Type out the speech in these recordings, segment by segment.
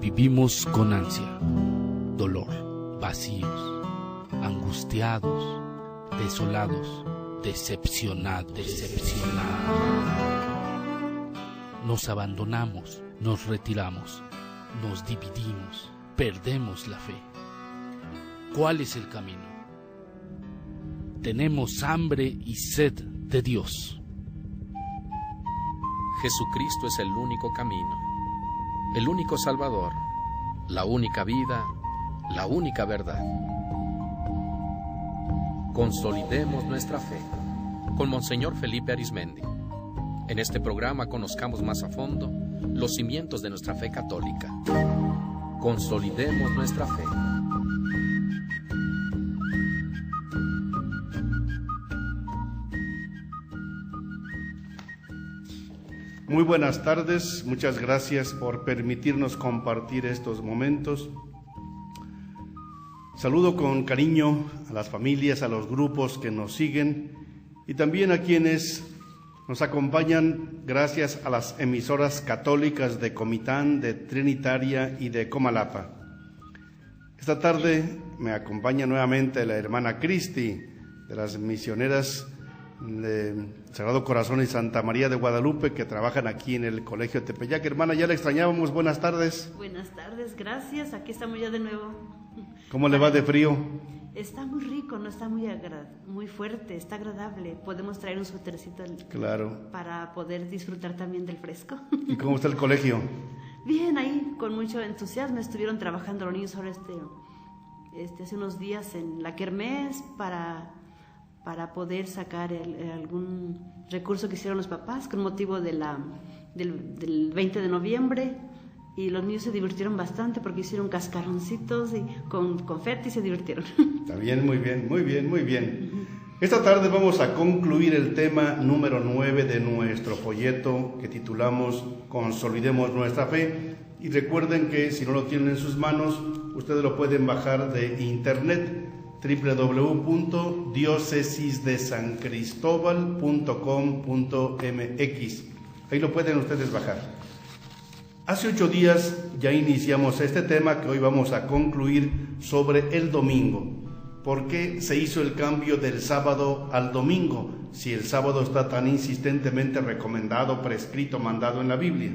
Vivimos con ansia, dolor, vacíos, angustiados, desolados, decepcionados. Nos abandonamos, nos retiramos, nos dividimos, perdemos la fe. ¿Cuál es el camino? Tenemos hambre y sed de Dios. Jesucristo es el único camino, el único Salvador, la única vida, la única verdad. Consolidemos nuestra fe con Monseñor Felipe Arizmendi. En este programa conozcamos más a fondo los cimientos de nuestra fe católica. Consolidemos nuestra fe. Muy buenas tardes, muchas gracias por permitirnos compartir estos momentos. Saludo con cariño a las familias, a los grupos que nos siguen y también a quienes nos acompañan gracias a las emisoras católicas de Comitán, de Trinitaria y de Comalapa. Esta tarde me acompaña nuevamente la hermana Cristi de las misioneras de Sagrado Corazón y Santa María de Guadalupe que trabajan aquí en el Colegio de Tepeyac. Hermana, ya la extrañábamos, buenas tardes. Buenas tardes, gracias, aquí estamos ya de nuevo. ¿Cómo le va de frío? Está muy rico, no está muy fuerte, está agradable. Podemos traer un suétercito claro, para poder disfrutar también del fresco. ¿Y cómo está el colegio? Bien, ahí con mucho entusiasmo estuvieron trabajando los niños ahora hace unos días en la kermés para poder sacar algún recurso que hicieron los papás con motivo del 20 de noviembre. Y los niños se divirtieron bastante porque hicieron cascaroncitos y con confeti se divirtieron. Está bien, muy bien, muy bien, muy bien. Esta tarde vamos a concluir el tema número 9 de nuestro folleto que titulamos Consolidemos nuestra fe. Y recuerden que si no lo tienen en sus manos, ustedes lo pueden bajar de internet, www.diocesisdesancristobal.com.mx. Ahí lo pueden ustedes bajar. Hace 8 días ya iniciamos este tema que hoy vamos a concluir sobre el domingo. ¿Por qué se hizo el cambio del sábado al domingo si el sábado está tan insistentemente recomendado, prescrito, mandado en la Biblia?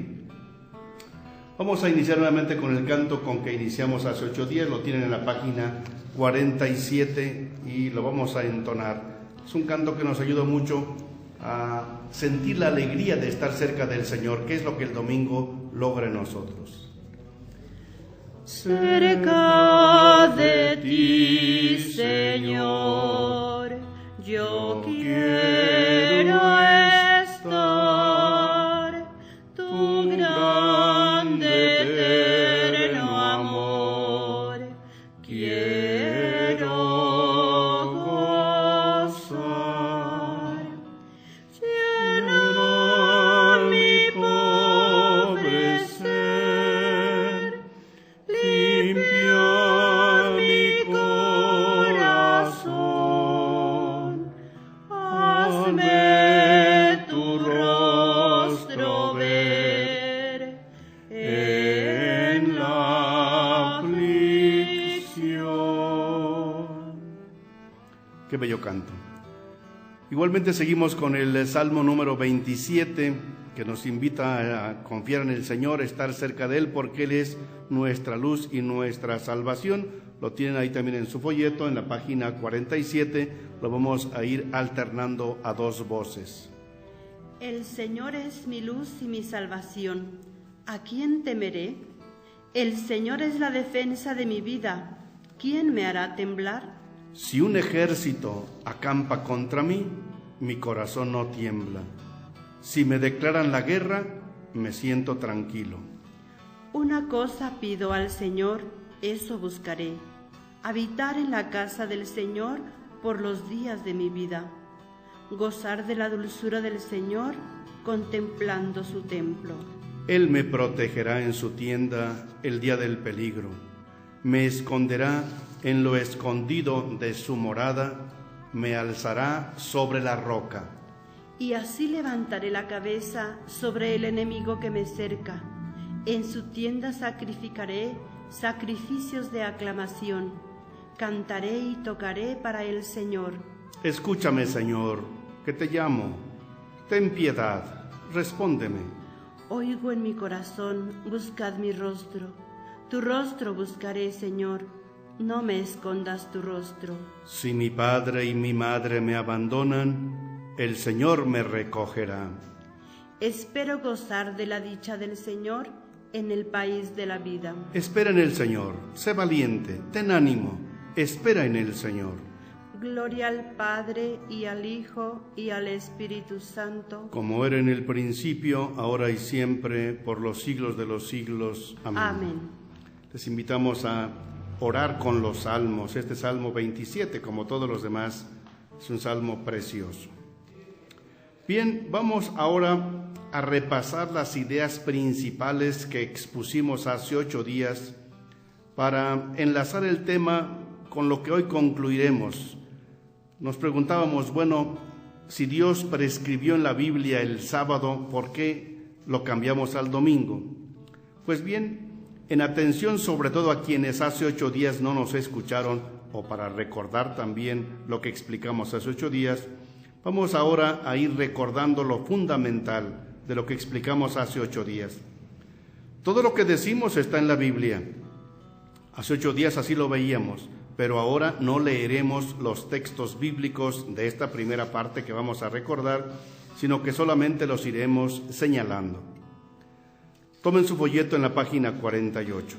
Vamos a iniciar nuevamente con el canto con que iniciamos hace 8 días, lo tienen en la página 47 y lo vamos a entonar. Es un canto que nos ayuda mucho a sentir la alegría de estar cerca del Señor, que es lo que el domingo logra en nosotros. Cerca de ti, Señor, yo quiero estar, tu grande eterno amor quiero gozar. Llena mi pobre ser, limpia mi corazón, hazme tu rostro ver en la aflicción. Qué bello canto. Igualmente seguimos con el Salmo número 27, que nos invita a confiar en el Señor, estar cerca de Él, porque Él es nuestra luz y nuestra salvación. Lo tienen ahí también en su folleto, en la página 47, lo vamos a ir alternando a 2 voces. El Señor es mi luz y mi salvación. ¿A quién temeré? El Señor es la defensa de mi vida. ¿Quién me hará temblar? Si un ejército acampa contra mí, mi corazón no tiembla. Si me declaran la guerra, me siento tranquilo. Una cosa pido al Señor, eso buscaré: habitar en la casa del Señor por los días de mi vida, gozar de la dulzura del Señor contemplando su templo. Él me protegerá en su tienda el día del peligro, me esconderá en lo escondido de su morada, me alzará sobre la roca. Y así levantaré la cabeza sobre el enemigo que me cerca. En su tienda sacrificaré sacrificios de aclamación. Cantaré y tocaré para el Señor. Escúchame, Señor, que te llamo. Ten piedad, respóndeme. Oigo en mi corazón, buscad mi rostro. Tu rostro buscaré, Señor. No me escondas tu rostro. Si mi padre y mi madre me abandonan, el Señor me recogerá. Espero gozar de la dicha del Señor en el país de la vida. Espera en el Señor, sé valiente, ten ánimo, espera en el Señor. Gloria al Padre, y al Hijo, y al Espíritu Santo. Como era en el principio, ahora y siempre, por los siglos de los siglos. Amén. Amén. Les invitamos a orar con los salmos. Este Salmo 27, como todos los demás, es un salmo precioso. Bien, vamos ahora a repasar las ideas principales que expusimos hace 8 días para enlazar el tema con lo que hoy concluiremos. Nos preguntábamos, bueno, si Dios prescribió en la Biblia el sábado, ¿por qué lo cambiamos al domingo? Pues bien, en atención sobre todo a quienes hace 8 días no nos escucharon, o para recordar también lo que explicamos hace 8 días, vamos ahora a ir recordando lo fundamental de lo que explicamos hace 8 días. Todo lo que decimos está en la Biblia. Hace 8 días así lo veíamos, pero ahora no leeremos los textos bíblicos de esta primera parte que vamos a recordar, sino que solamente los iremos señalando. Tomen su folleto en la página 48.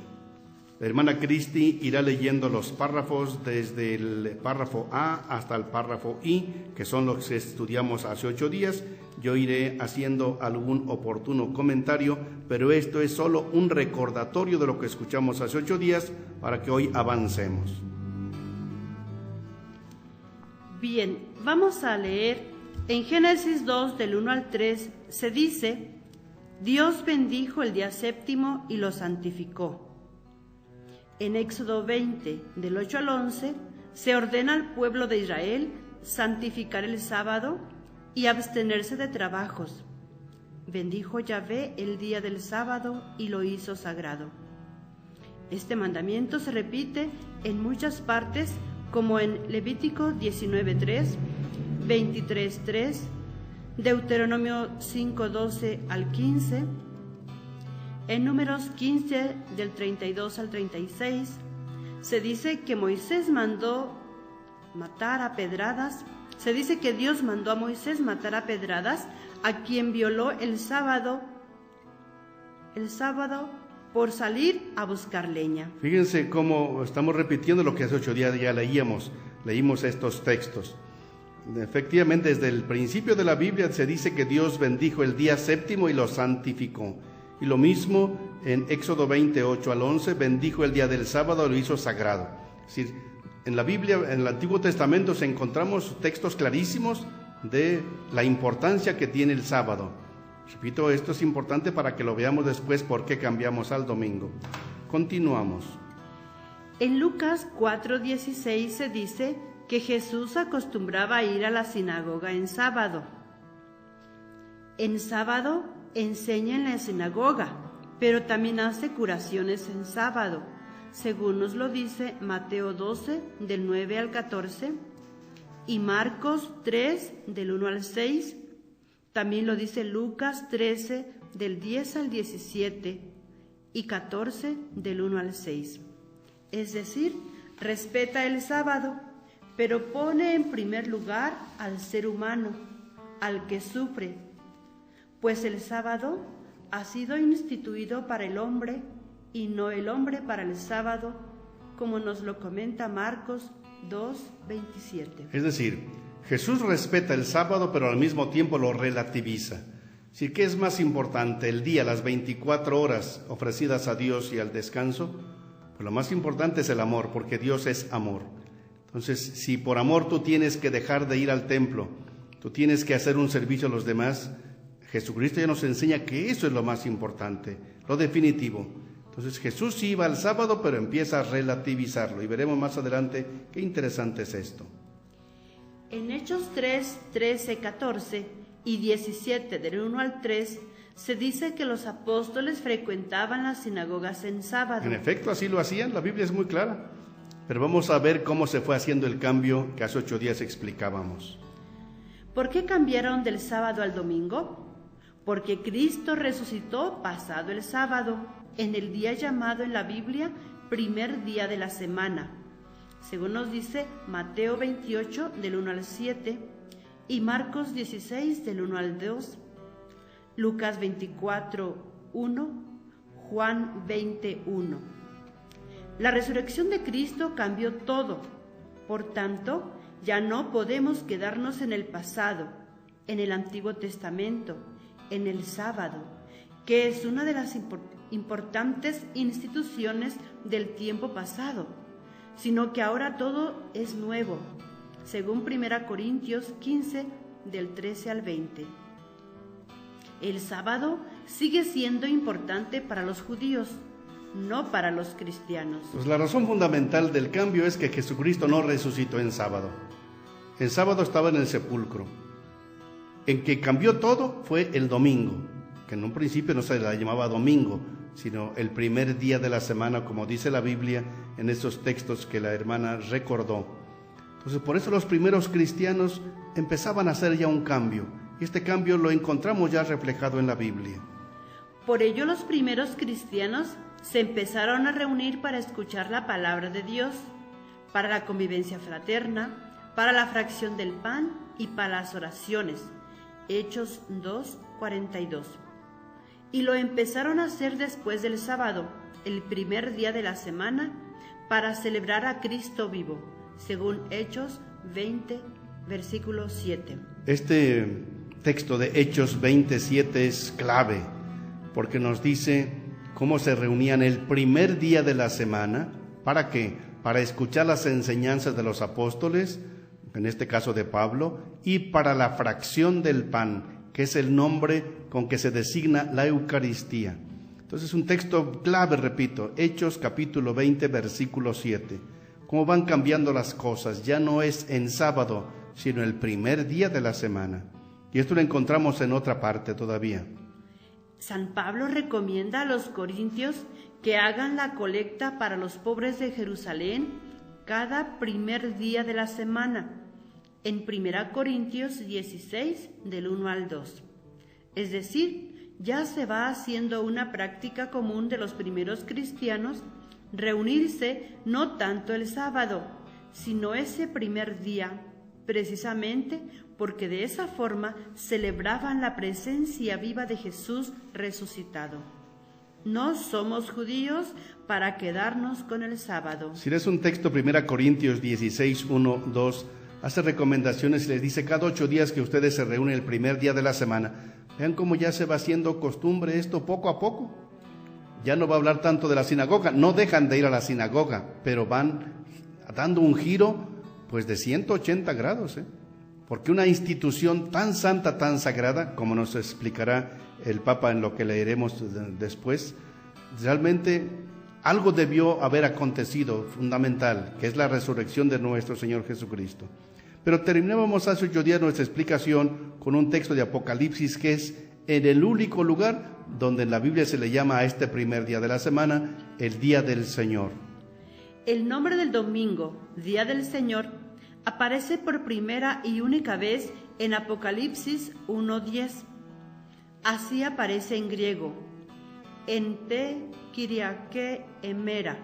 La hermana Cristi irá leyendo los párrafos desde el párrafo A hasta el párrafo I, que son los que estudiamos hace 8 días. Yo iré haciendo algún oportuno comentario, pero esto es solo un recordatorio de lo que escuchamos hace 8 días para que hoy avancemos. Bien, vamos a leer en Génesis 2 del 1 al 3, se dice: Dios bendijo el día séptimo y lo santificó. En Éxodo 20 del 8 al 11 se ordena al pueblo de Israel santificar el sábado y abstenerse de trabajos. Bendijo Yahvé el día del sábado y lo hizo sagrado. Este mandamiento se repite en muchas partes, como en Levítico 19:3, 23:3, Deuteronomio 5:12 al 15, en Números 15 del 32 al 36, se dice que Moisés mandó matar a pedradas, se dice que Dios mandó a Moisés matar a pedradas a quien violó el sábado por salir a buscar leña. Fíjense cómo estamos repitiendo lo que hace 8 días ya leímos estos textos. Efectivamente, desde el principio de la Biblia se dice que Dios bendijo el día séptimo y lo santificó. Y lo mismo en Éxodo 28 al 11, bendijo el día del sábado y lo hizo sagrado. Es decir, en la Biblia, en el Antiguo Testamento, encontramos textos clarísimos de la importancia que tiene el sábado. Repito, esto es importante para que lo veamos después por qué cambiamos al domingo. Continuamos. En Lucas 4:16 se dice que Jesús acostumbraba a ir a la sinagoga en sábado. En sábado enseña en la sinagoga, pero también hace curaciones en sábado, según nos lo dice Mateo 12, del 9 al 14, y Marcos 3, del 1 al 6, también lo dice Lucas 13, del 10 al 17, y 14, del 1 al 6. Es decir, respeta el sábado, pero pone en primer lugar al ser humano, al que sufre, pues el sábado ha sido instituido para el hombre y no el hombre para el sábado, como nos lo comenta Marcos 2:27. Es decir, Jesús respeta el sábado, pero al mismo tiempo lo relativiza. ¿Sí? ¿Qué es más importante, el día, las 24 horas ofrecidas a Dios y al descanso? Pues lo más importante es el amor, porque Dios es amor. Entonces, si por amor tú tienes que dejar de ir al templo, tú tienes que hacer un servicio a los demás, Jesucristo ya nos enseña que eso es lo más importante, lo definitivo. Entonces Jesús iba al sábado, pero empieza a relativizarlo, y veremos más adelante qué interesante es esto. En Hechos 3, 13, 14 y 17 del 1 al 3 Se dice que los apóstoles frecuentaban las sinagogas en sábado. En efecto, así lo hacían, la Biblia es muy clara. Pero vamos a ver cómo se fue haciendo el cambio que hace 8 días explicábamos. ¿Por qué cambiaron del sábado al domingo? Porque Cristo resucitó pasado el sábado, en el día llamado en la Biblia primer día de la semana, según nos dice Mateo 28 del 1 al 7 y Marcos 16 del 1 al 2, Lucas 24, 1, Juan 21. La resurrección de Cristo cambió todo. Por tanto, ya no podemos quedarnos en el pasado, en el Antiguo Testamento, en el sábado, que es una de las importantes instituciones del tiempo pasado, sino que ahora todo es nuevo, según 1 Corintios 15, del 13 al 20. El sábado sigue siendo importante para los judíos, no para los cristianos. Pues la razón fundamental del cambio es que Jesucristo no resucitó en sábado. El sábado estaba en el sepulcro. En que cambió todo fue el domingo, que en un principio no se la llamaba domingo, sino el primer día de la semana, como dice la Biblia en esos textos que la hermana recordó. Entonces, por eso los primeros cristianos empezaban a hacer ya un cambio, y este cambio lo encontramos ya reflejado en la Biblia. Por ello, los primeros cristianos se empezaron a reunir para escuchar la palabra de Dios, para la convivencia fraterna, para la fracción del pan y para las oraciones. Hechos 2:42. Y lo empezaron a hacer después del sábado, el primer día de la semana, para celebrar a Cristo vivo, según Hechos 20, versículo 7. Este texto de Hechos 27 es clave, porque nos dice cómo se reunían el primer día de la semana. ¿Para qué? Para escuchar las enseñanzas de los apóstoles, en este caso de Pablo, y para la fracción del pan, que es el nombre con que se designa la Eucaristía. Entonces, un texto clave, repito, Hechos capítulo 20, versículo 7. Cómo van cambiando las cosas, ya no es en sábado, sino el primer día de la semana. Y esto lo encontramos en otra parte todavía. San Pablo recomienda a los corintios que hagan la colecta para los pobres de Jerusalén cada primer día de la semana, en 1 Corintios 16, del 1 al 2. Es decir, ya se va haciendo una práctica común de los primeros cristianos reunirse no tanto el sábado, sino ese primer día, precisamente porque de esa forma celebraban la presencia viva de Jesús resucitado. No somos judíos para quedarnos con el sábado. Si lees un texto, 1 Corintios 16, 1, 2, hace recomendaciones y les dice: cada 8 días que ustedes se reúnen el primer día de la semana. Vean cómo ya se va haciendo costumbre esto poco a poco. Ya no va a hablar tanto de la sinagoga, no dejan de ir a la sinagoga, pero van dando un giro pues de 180 grados, porque una institución tan santa, tan sagrada, como nos explicará el Papa en lo que leeremos después, realmente algo debió haber acontecido fundamental, que es la resurrección de nuestro Señor Jesucristo. Pero terminábamos hace 8 días nuestra explicación con un texto de Apocalipsis, que es en el único lugar donde en la Biblia se le llama a este primer día de la semana el Día del Señor. El nombre del domingo, Día del Señor, aparece por primera y única vez en Apocalipsis 1:10. Así aparece en griego, en te Kyriake emera,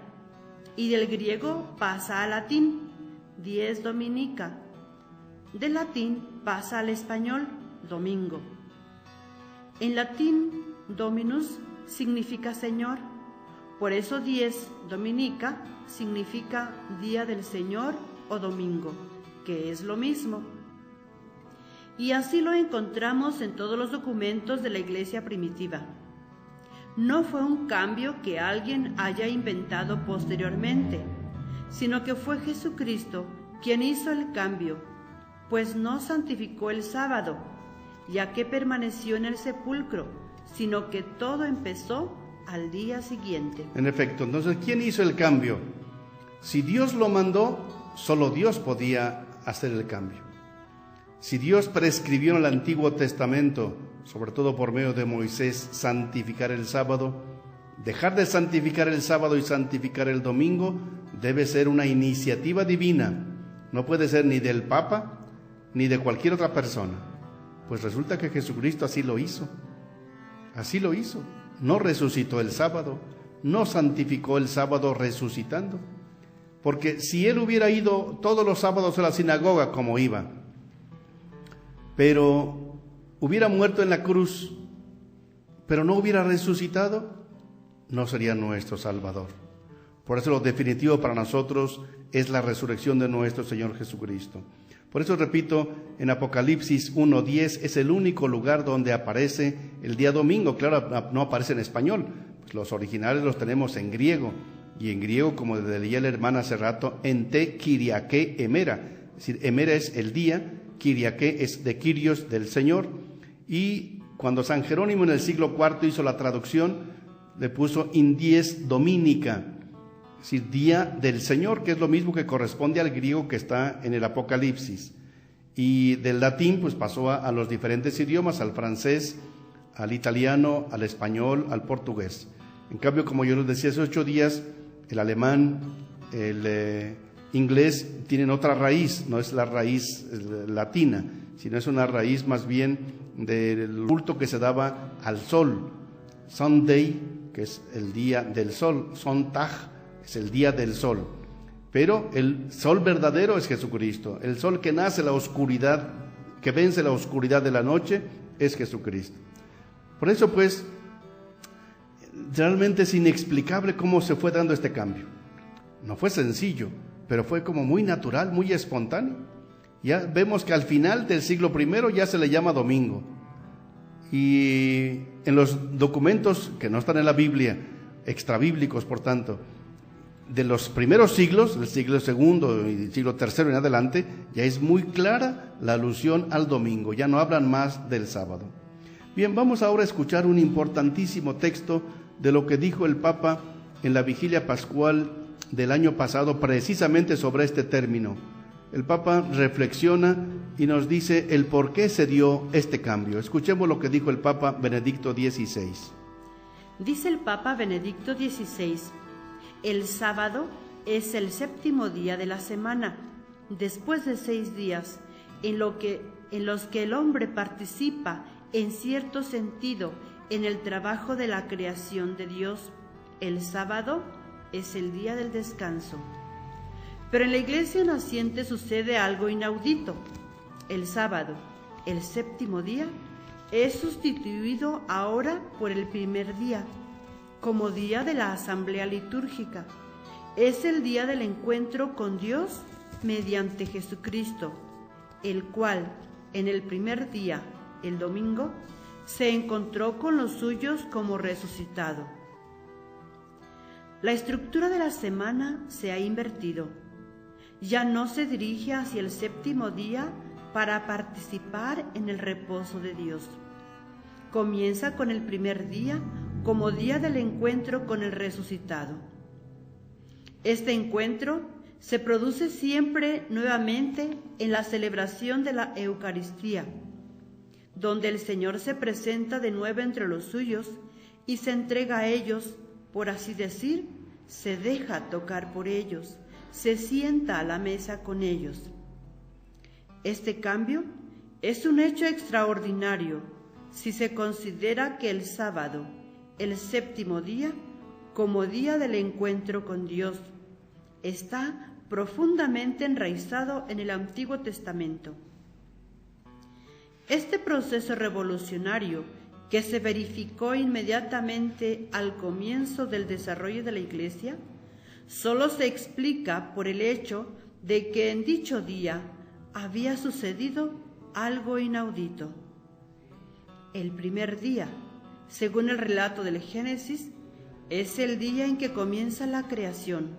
y del griego pasa al latín, dies dominica. Del latín pasa al español, domingo. En latín, dominus significa Señor, por eso dies dominica significa Día del Señor o domingo, que es lo mismo. Y así lo encontramos en todos los documentos de la Iglesia primitiva. No fue un cambio que alguien haya inventado posteriormente, sino que fue Jesucristo quien hizo el cambio, pues no santificó el sábado, ya que permaneció en el sepulcro, sino que todo empezó al día siguiente. En efecto, entonces, ¿quién hizo el cambio? Si Dios lo mandó, solo Dios podía hacer el cambio. Si Dios prescribió en el Antiguo Testamento sobre todo por medio de Moisés, santificar el sábado. Dejar de santificar el sábado y santificar el domingo debe ser una iniciativa divina. No puede ser ni del Papa ni de cualquier otra persona. Pues resulta que Jesucristo así lo hizo. Así lo hizo. No resucitó el sábado, no santificó el sábado resucitando. Porque si Él hubiera ido todos los sábados a la sinagoga como iba, pero hubiera muerto en la cruz, pero no hubiera resucitado, no sería nuestro Salvador. Por eso lo definitivo para nosotros es la resurrección de nuestro Señor Jesucristo. Por eso repito, en Apocalipsis 1:10 es el único lugar donde aparece el día domingo. Claro, no aparece en español, pues los originales los tenemos en griego, y en griego, como leía la hermana hace rato, en te Kyriake emera. Es decir, emera es el día, Kyriake es de Kyrios, del Señor. Y cuando San Jerónimo en el siglo IV hizo la traducción, le puso in dies dominica, es decir, día del Señor, que es lo mismo que corresponde al griego que está en el Apocalipsis. Y del latín pues pasó a los diferentes idiomas, al francés, al italiano, al español, al portugués. En cambio, como yo les decía, hace 8 días, el alemán, el inglés tienen otra raíz, no es la raíz latina, sino es una raíz más bien del culto que se daba al sol. Sunday, que es el día del sol, Sonntag es el día del sol, pero el sol verdadero es Jesucristo. El sol que nace la oscuridad, que vence la oscuridad de la noche, es Jesucristo. Por eso pues realmente es inexplicable cómo se fue dando este cambio. No fue sencillo, pero fue como muy natural, muy espontáneo. Ya vemos que al final del siglo I ya se le llama domingo. Y en los documentos que no están en la Biblia, extrabíblicos por tanto, de los primeros siglos, del siglo II y siglo III en adelante, ya es muy clara la alusión al domingo, ya no hablan más del sábado. Bien, vamos ahora a escuchar un importantísimo texto de lo que dijo el Papa en la vigilia pascual del año pasado, precisamente sobre este término. El Papa reflexiona y nos dice el por qué se dio este cambio. Escuchemos lo que dijo el Papa Benedicto XVI. Dice el Papa Benedicto XVI: el sábado es el 7º día de la semana, después de 6 días, en los que el hombre participa en cierto sentido en el trabajo de la creación de Dios. El sábado es el día del descanso. Pero en la Iglesia naciente sucede algo inaudito. El sábado, el 7º día, es sustituido ahora por el primer día, como día de la asamblea litúrgica. Es el día del encuentro con Dios mediante Jesucristo, el cual en el primer día, el domingo, se encontró con los suyos como resucitado. La estructura de la semana se ha invertido. Ya no se dirige hacia el 7º día para participar en el reposo de Dios. Comienza con el primer día como día del encuentro con el resucitado. Este encuentro se produce siempre nuevamente en la celebración de la Eucaristía, donde el Señor se presenta de nuevo entre los suyos y se entrega a ellos, por así decir, se deja tocar por ellos, se sienta a la mesa con ellos. Este cambio es un hecho extraordinario si se considera que el sábado, el 7º día, como día del encuentro con Dios, está profundamente enraizado en el Antiguo Testamento. Este proceso revolucionario, que se verificó inmediatamente al comienzo del desarrollo de la Iglesia, solo se explica por el hecho de que en dicho día había sucedido algo inaudito. El primer día, según el relato del Génesis, es el día en que comienza la creación.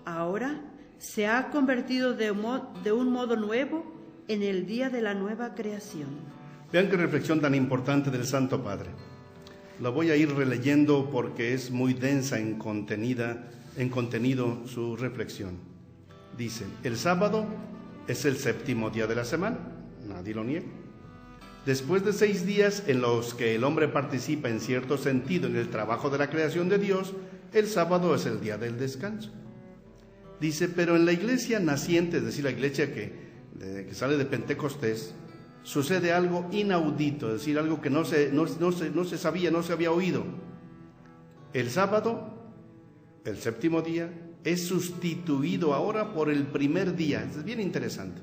Ahora se ha convertido de un modo nuevo en el día de la nueva creación. Vean qué reflexión tan importante del Santo Padre. La voy a ir releyendo porque es muy densa en contenido su reflexión. Dice: el sábado es el 7º día de la semana, nadie lo niega. Después de 6 días en los que el hombre participa en cierto sentido en el trabajo de la creación de Dios, el sábado es el día del descanso. Dice, pero en la iglesia naciente, es decir, la iglesia que sale de Pentecostés, sucede algo inaudito, es decir, algo que no se sabía, no se había oído. El sábado, el séptimo día, es sustituido ahora por el primer día. Es bien interesante.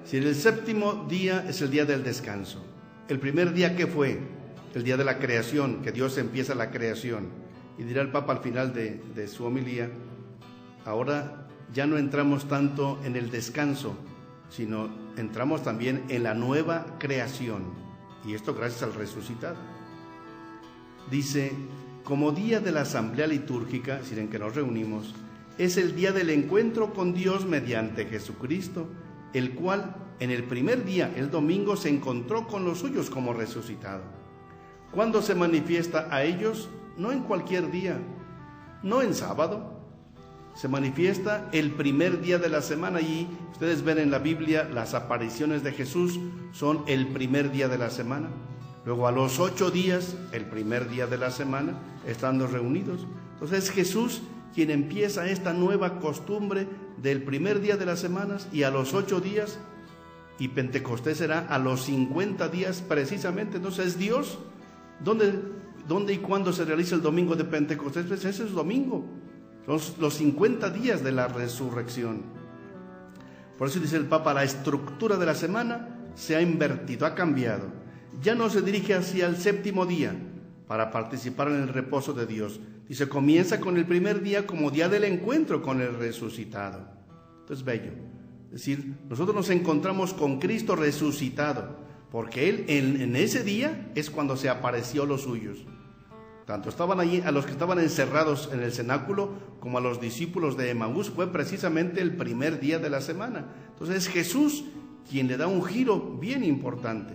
Si el séptimo día es el día del descanso, el primer día, ¿qué fue? El día de la creación, que Dios empieza la creación. Y dirá el Papa al final de su homilía, ahora ya no entramos tanto en el descanso, sino entramos también en la nueva creación. Y esto gracias al resucitado. Dice, como día de la asamblea litúrgica, es decir, en que nos reunimos, es el día del encuentro con Dios mediante Jesucristo, el cual en el primer día, el domingo, se encontró con los suyos como resucitado. ¿Cuándo se manifiesta a ellos? No en cualquier día, no en sábado, se manifiesta el primer día de la semana. Y ustedes ven en la Biblia, las apariciones de Jesús son el primer día de la semana. Luego a los 8 días, el primer día de la semana, estando reunidos. Entonces es Jesús quien empieza esta nueva costumbre del primer día de las semanas, y a los 8 días, y Pentecostés será a los 50 días precisamente. Entonces es Dios. ¿Dónde y cuándo se realiza el domingo de Pentecostés? Pues ese es domingo. Son los 50 días de la resurrección. Por eso dice el Papa, la estructura de la semana se ha invertido, ha cambiado. Ya no se dirige hacia el séptimo día para participar en el reposo de Dios. Dice, comienza con el primer día como día del encuentro con el resucitado. Esto es bello. Es decir, nosotros nos encontramos con Cristo resucitado, porque Él en ese día es cuando se apareció a los suyos. Tanto estaban allí, a los que estaban encerrados en el cenáculo, como a los discípulos de Emaús, fue precisamente el primer día de la semana. Entonces es Jesús quien le da un giro bien importante.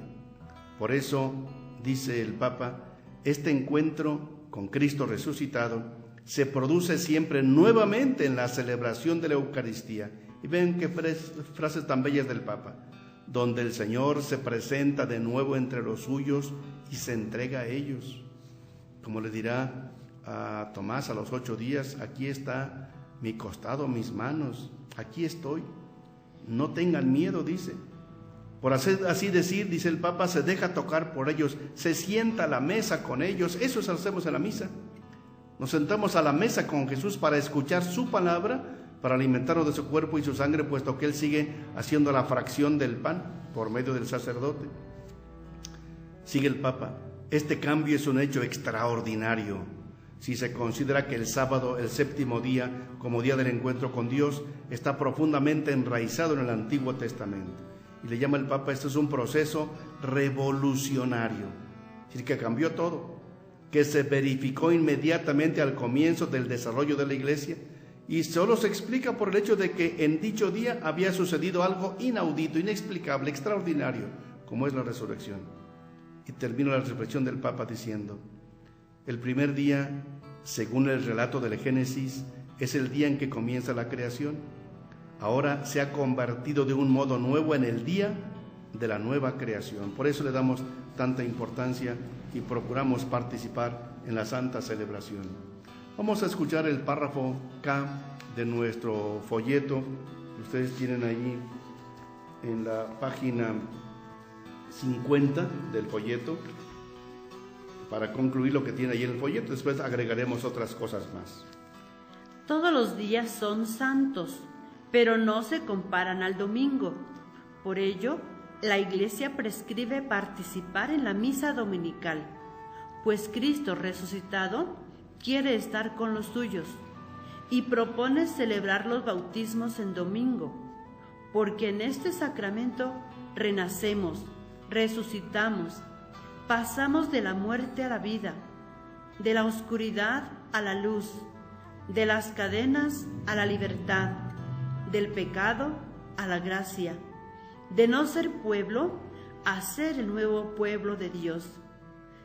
Por eso, dice el Papa, este encuentro con Cristo resucitado se produce siempre nuevamente en la celebración de la Eucaristía. Y ven qué frases tan bellas del Papa, donde el Señor se presenta de nuevo entre los suyos y se entrega a ellos. Como le dirá a Tomás a los 8 días, aquí está mi costado, mis manos, aquí estoy. No tengan miedo, dice. Por así decir, dice el Papa, se deja tocar por ellos, se sienta a la mesa con ellos. Eso hacemos en la misa. Nos sentamos a la mesa con Jesús para escuchar su palabra, para alimentarnos de su cuerpo y su sangre, puesto que Él sigue haciendo la fracción del pan por medio del sacerdote. Sigue el Papa. Este cambio es un hecho extraordinario si se considera que el sábado, el séptimo día, como día del encuentro con Dios, está profundamente enraizado en el Antiguo Testamento. Y le llama el Papa, esto es un proceso revolucionario, es decir, que cambió todo, que se verificó inmediatamente al comienzo del desarrollo de la Iglesia, y solo se explica por el hecho de que en dicho día había sucedido algo inaudito, inexplicable, extraordinario, como es la resurrección. Y termino la reflexión del Papa diciendo, el primer día, según el relato del Génesis, es el día en que comienza la creación. Ahora se ha convertido de un modo nuevo en el día de la nueva creación. Por eso le damos tanta importancia y procuramos participar en la santa celebración. Vamos a escuchar el párrafo K de nuestro folleto. Ustedes tienen allí en la página 50 del folleto, para concluir lo que tiene ahí en el folleto. Después agregaremos otras cosas más. Todos los días son santos, pero no se comparan al domingo. Por ello, la Iglesia prescribe participar en la misa dominical, pues Cristo resucitado quiere estar con los suyos y propone celebrar los bautismos en domingo, porque en este sacramento renacemos, resucitamos, pasamos de la muerte a la vida, de la oscuridad a la luz, de las cadenas a la libertad, del pecado a la gracia, de no ser pueblo a ser el nuevo pueblo de Dios.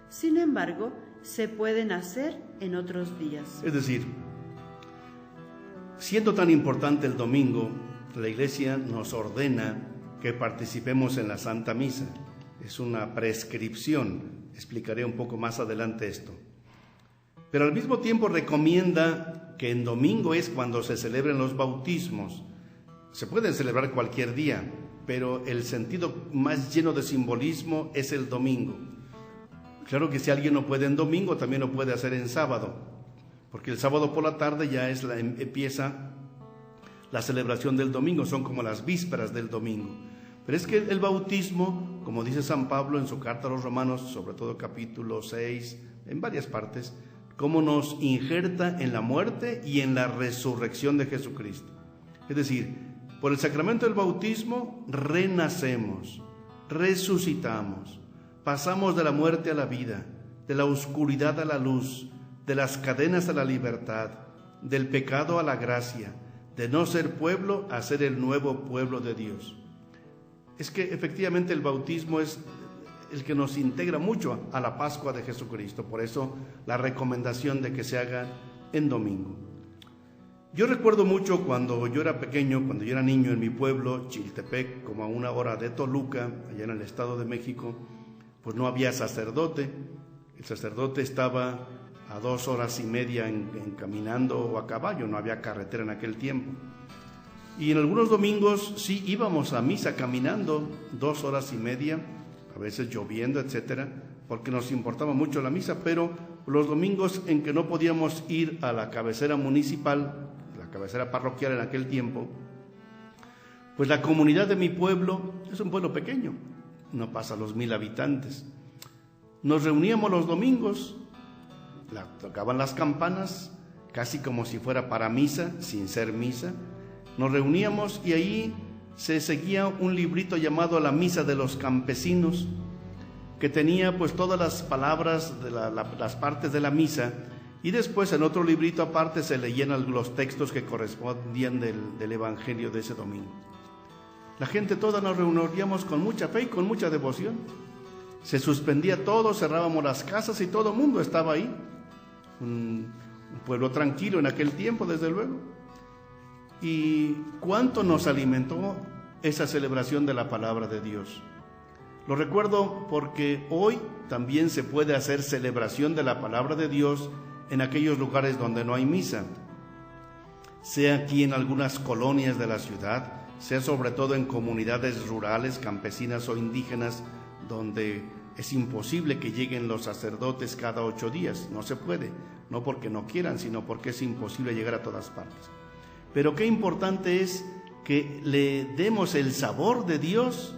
Sin embargo, se pueden hacer en otros días. Es decir, siendo tan importante el domingo, la Iglesia nos ordena que participemos en la Santa Misa. Es una prescripción, explicaré un poco más adelante esto. Pero al mismo tiempo recomienda que en domingo es cuando se celebren los bautismos. Se pueden celebrar cualquier día, pero el sentido más lleno de simbolismo es el domingo. Claro que si alguien no puede en domingo, también lo puede hacer en sábado, porque el sábado por la tarde ya empieza la celebración del domingo, son como las vísperas del domingo. Pero es que el bautismo, como dice San Pablo en su carta a los Romanos, sobre todo capítulo 6, en varias partes, cómo nos injerta en la muerte y en la resurrección de Jesucristo. Es decir, por el sacramento del bautismo renacemos, resucitamos, pasamos de la muerte a la vida, de la oscuridad a la luz, de las cadenas a la libertad, del pecado a la gracia, de no ser pueblo a ser el nuevo pueblo de Dios. Es que efectivamente el bautismo es el que nos integra mucho a la Pascua de Jesucristo, por eso la recomendación de que se haga en domingo. Yo recuerdo mucho cuando yo era pequeño, cuando yo era niño en mi pueblo, Chiltepec, como a 1 hora de Toluca, allá en el Estado de México, pues no había sacerdote. El sacerdote estaba a 2 horas y media en caminando o a caballo, no había carretera en aquel tiempo. Y en algunos domingos sí íbamos a misa caminando 2 horas y media, a veces lloviendo, etcétera, porque nos importaba mucho la misa, pero los domingos en que no podíamos ir a la cabecera municipal, la cabecera parroquial en aquel tiempo, pues la comunidad de mi pueblo es un pueblo pequeño, no pasa los 1000 habitantes. Nos reuníamos los domingos, tocaban las campanas, casi como si fuera para misa, sin ser misa. Nos reuníamos y ahí se seguía un librito llamado La Misa de los Campesinos, que tenía pues todas las palabras de las partes de la misa, y después en otro librito aparte se leían los textos que correspondían del Evangelio de ese domingo. La gente toda nos reuníamos con mucha fe y con mucha devoción. Se suspendía todo, cerrábamos las casas y todo el mundo estaba ahí. Un pueblo tranquilo en aquel tiempo, desde luego. Y cuánto nos alimentó esa celebración de la palabra de Dios. Lo recuerdo porque hoy también se puede hacer celebración de la palabra de Dios en aquellos lugares donde no hay misa, sea aquí en algunas colonias de la ciudad, sea sobre todo en comunidades rurales, campesinas o indígenas, donde es imposible que lleguen los sacerdotes cada 8 días, no se puede, no porque no quieran, sino porque es imposible llegar a todas partes. Pero qué importante es que le demos el sabor de Dios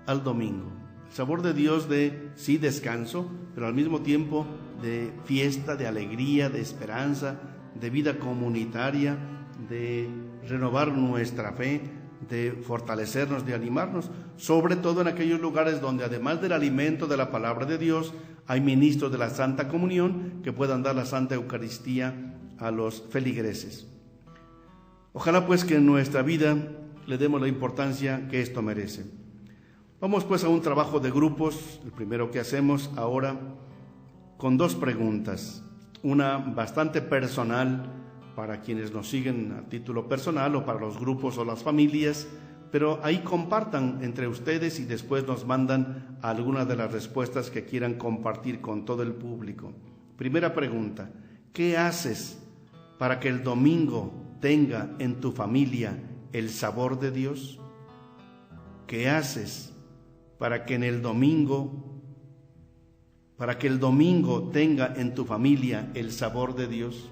al domingo, el sabor de Dios de, sí, descanso, pero al mismo tiempo de fiesta, de alegría, de esperanza, de vida comunitaria, de renovar nuestra fe, de fortalecernos, de animarnos, sobre todo en aquellos lugares donde además del alimento de la palabra de Dios, hay ministros de la Santa Comunión que puedan dar la Santa Eucaristía a los feligreses. Ojalá pues que en nuestra vida le demos la importancia que esto merece. Vamos pues a un trabajo de grupos, el primero que hacemos ahora, con 2 preguntas, una bastante personal para quienes nos siguen a título personal o para los grupos o las familias, pero ahí compartan entre ustedes y después nos mandan algunas de las respuestas que quieran compartir con todo el público. Primera pregunta, ¿qué haces para que el domingo tenga en tu familia el sabor de Dios? ¿Qué haces para que el domingo tenga en tu familia el sabor de Dios?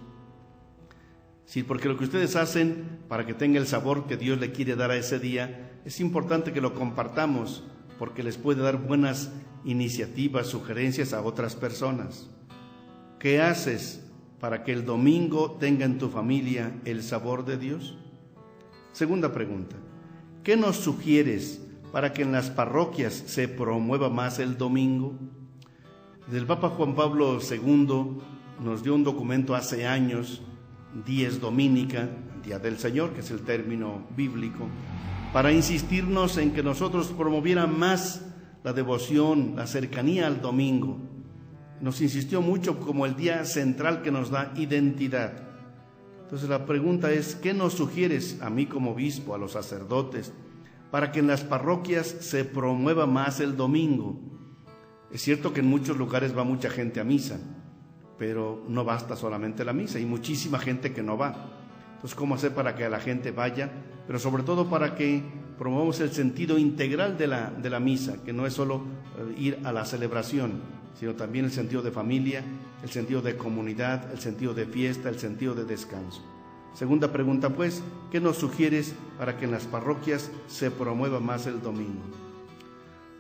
Sí, porque lo que ustedes hacen para que tenga el sabor que Dios le quiere dar a ese día, es importante que lo compartamos, porque les puede dar buenas iniciativas, sugerencias a otras personas. ¿Qué haces para que el domingo tenga en tu familia el sabor de Dios? Segunda pregunta, ¿qué nos sugieres para que en las parroquias se promueva más el domingo? El Papa Juan Pablo II nos dio un documento hace años, Dies Dominica, Día del Señor, que es el término bíblico, para insistirnos en que nosotros promoviéramos más la devoción, la cercanía al domingo. Nos insistió mucho como el día central que nos da identidad. Entonces la pregunta es, ¿qué nos sugieres a mí como obispo, a los sacerdotes, para que en las parroquias se promueva más el domingo. Es cierto que en muchos lugares va mucha gente a misa, pero no basta solamente la misa, hay muchísima gente que no va. Entonces, ¿cómo hacer para que la gente vaya? Pero sobre todo para que promovamos el sentido integral de la misa, que no es solo ir a la celebración, sino también el sentido de familia, el sentido de comunidad, el sentido de fiesta, el sentido de descanso. Segunda pregunta, pues, ¿qué nos sugieres para que en las parroquias se promueva más el domingo?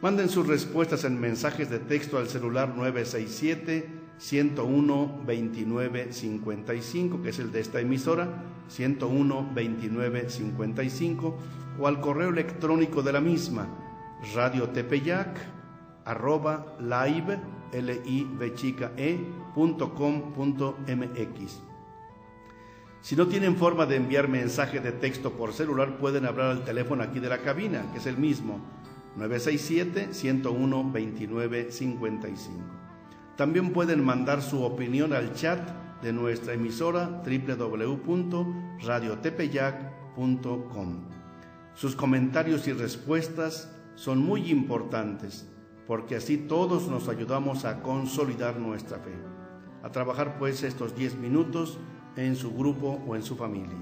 Manden sus respuestas en mensajes de texto al celular 967-101-2955, que es el de esta emisora, 101-2955, o al correo electrónico de la misma, radiotepeyac@live.com.mx. Si no tienen forma de enviar mensaje de texto por celular, pueden hablar al teléfono aquí de la cabina, que es el mismo, 967-101-2955. También pueden mandar su opinión al chat de nuestra emisora www.radiotepeyac.com. Sus comentarios y respuestas son muy importantes, porque así todos nos ayudamos a consolidar nuestra fe. A trabajar pues estos 10 minutos en su grupo o en su familia.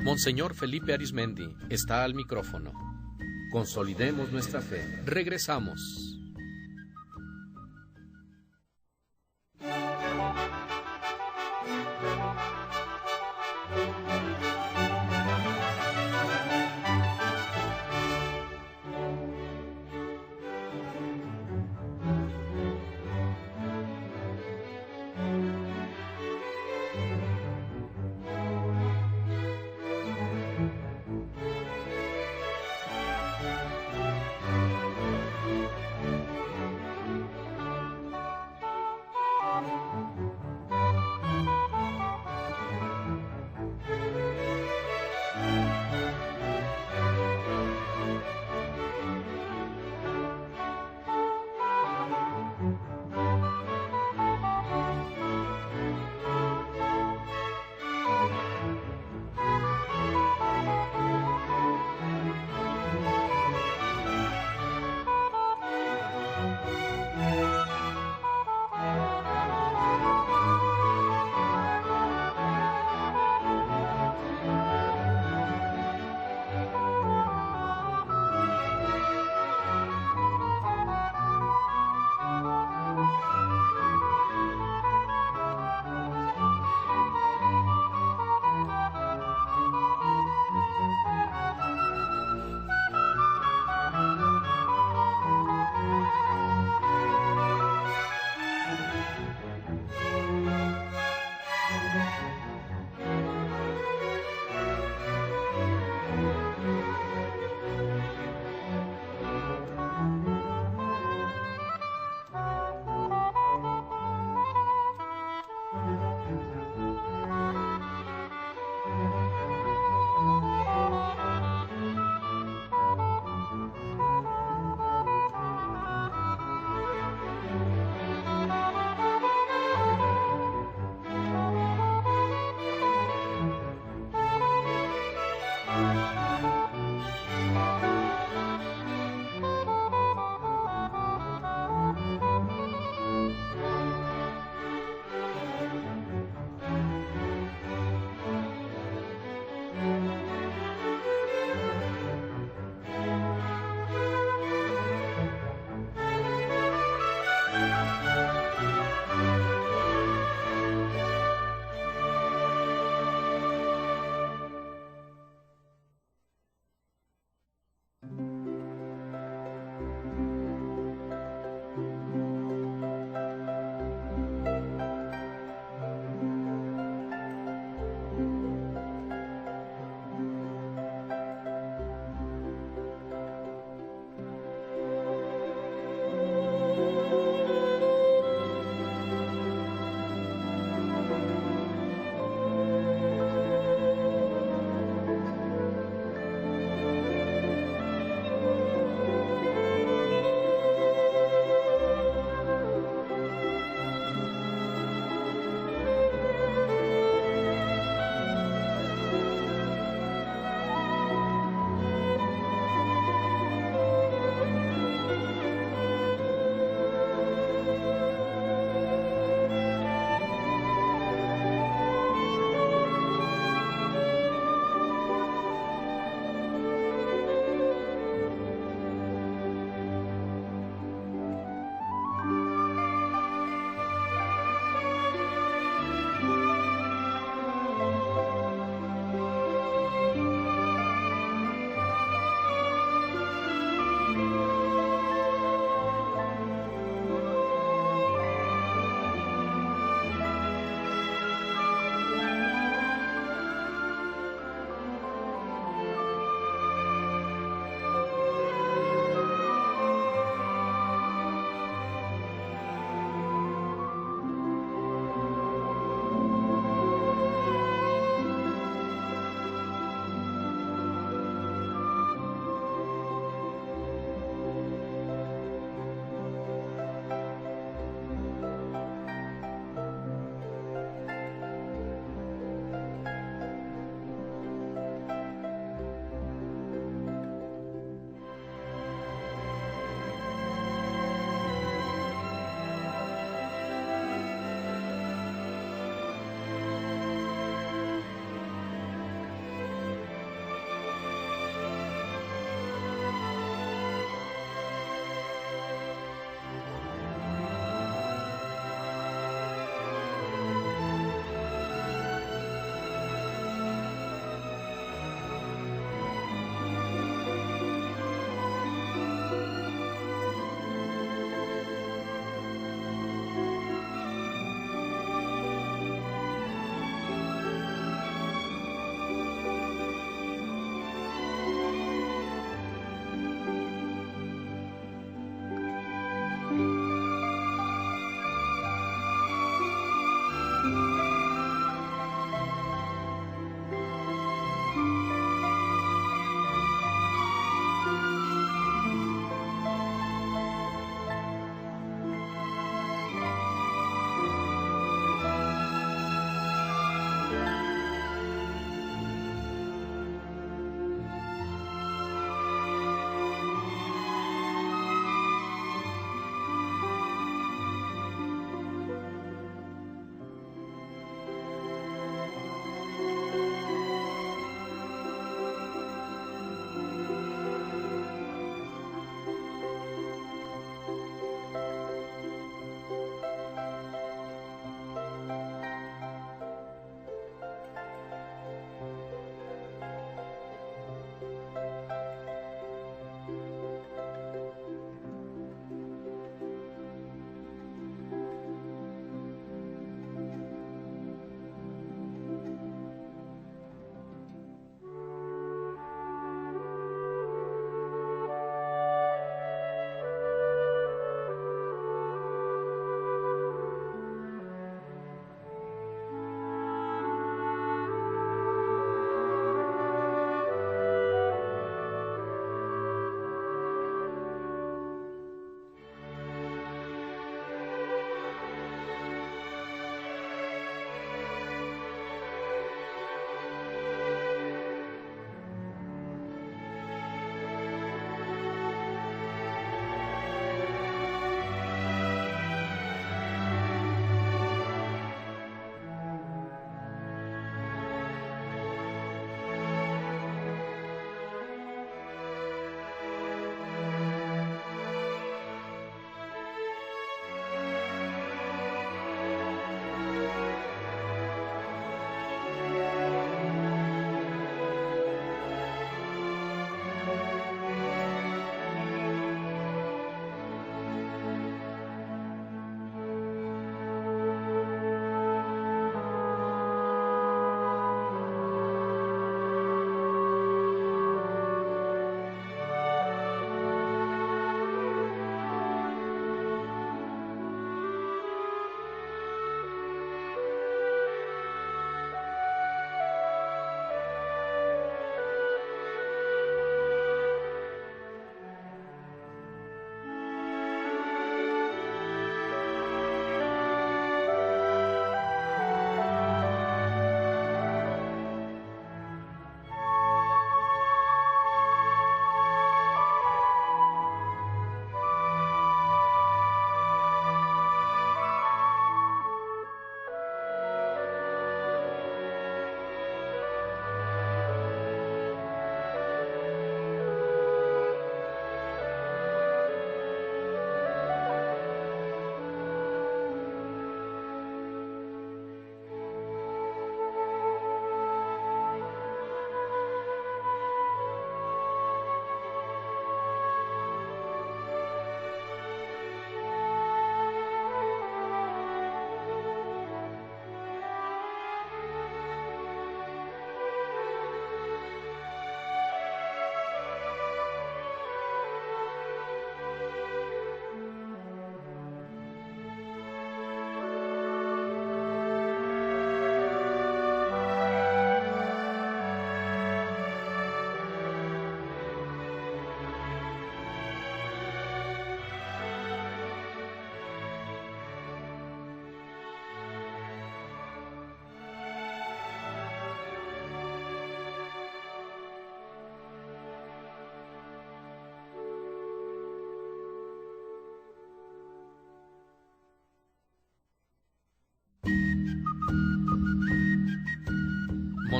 Monseñor Felipe Arizmendi está al micrófono. Consolidemos nuestra fe. Regresamos.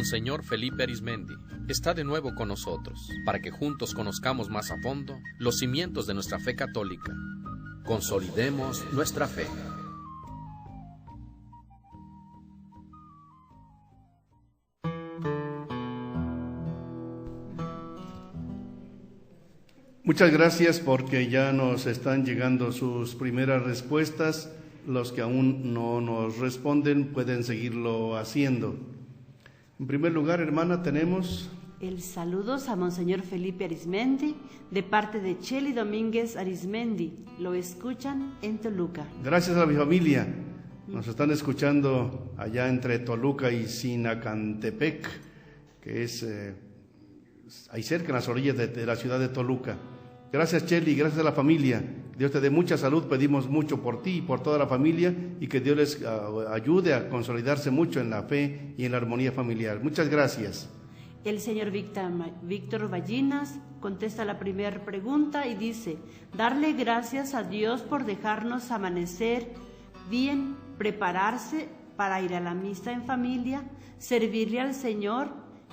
Monseñor Felipe Arizmendi está de nuevo con nosotros para que juntos conozcamos más a fondo los cimientos de nuestra fe católica. Consolidemos nuestra fe. Muchas gracias porque ya nos están llegando sus primeras respuestas. Los que aún no nos responden pueden seguirlo haciendo. En primer lugar, hermana, tenemos el saludos a Monseñor Felipe Arizmendi de parte de Cheli Domínguez Arizmendi. Lo escuchan en Toluca. Gracias a mi familia. Nos están escuchando allá entre Toluca y Sinacantepec, que es ahí cerca, en las orillas de la ciudad de Toluca. Gracias, Cheli, gracias a la familia. Dios te dé mucha salud, pedimos mucho por ti y por toda la familia, y que Dios les ayude a consolidarse mucho en la fe y en la armonía familiar. Muchas gracias. El señor Víctor Ballinas contesta la primera pregunta y dice: darle gracias a Dios por dejarnos amanecer bien, prepararse para ir a la misa en familia, servirle al Señor,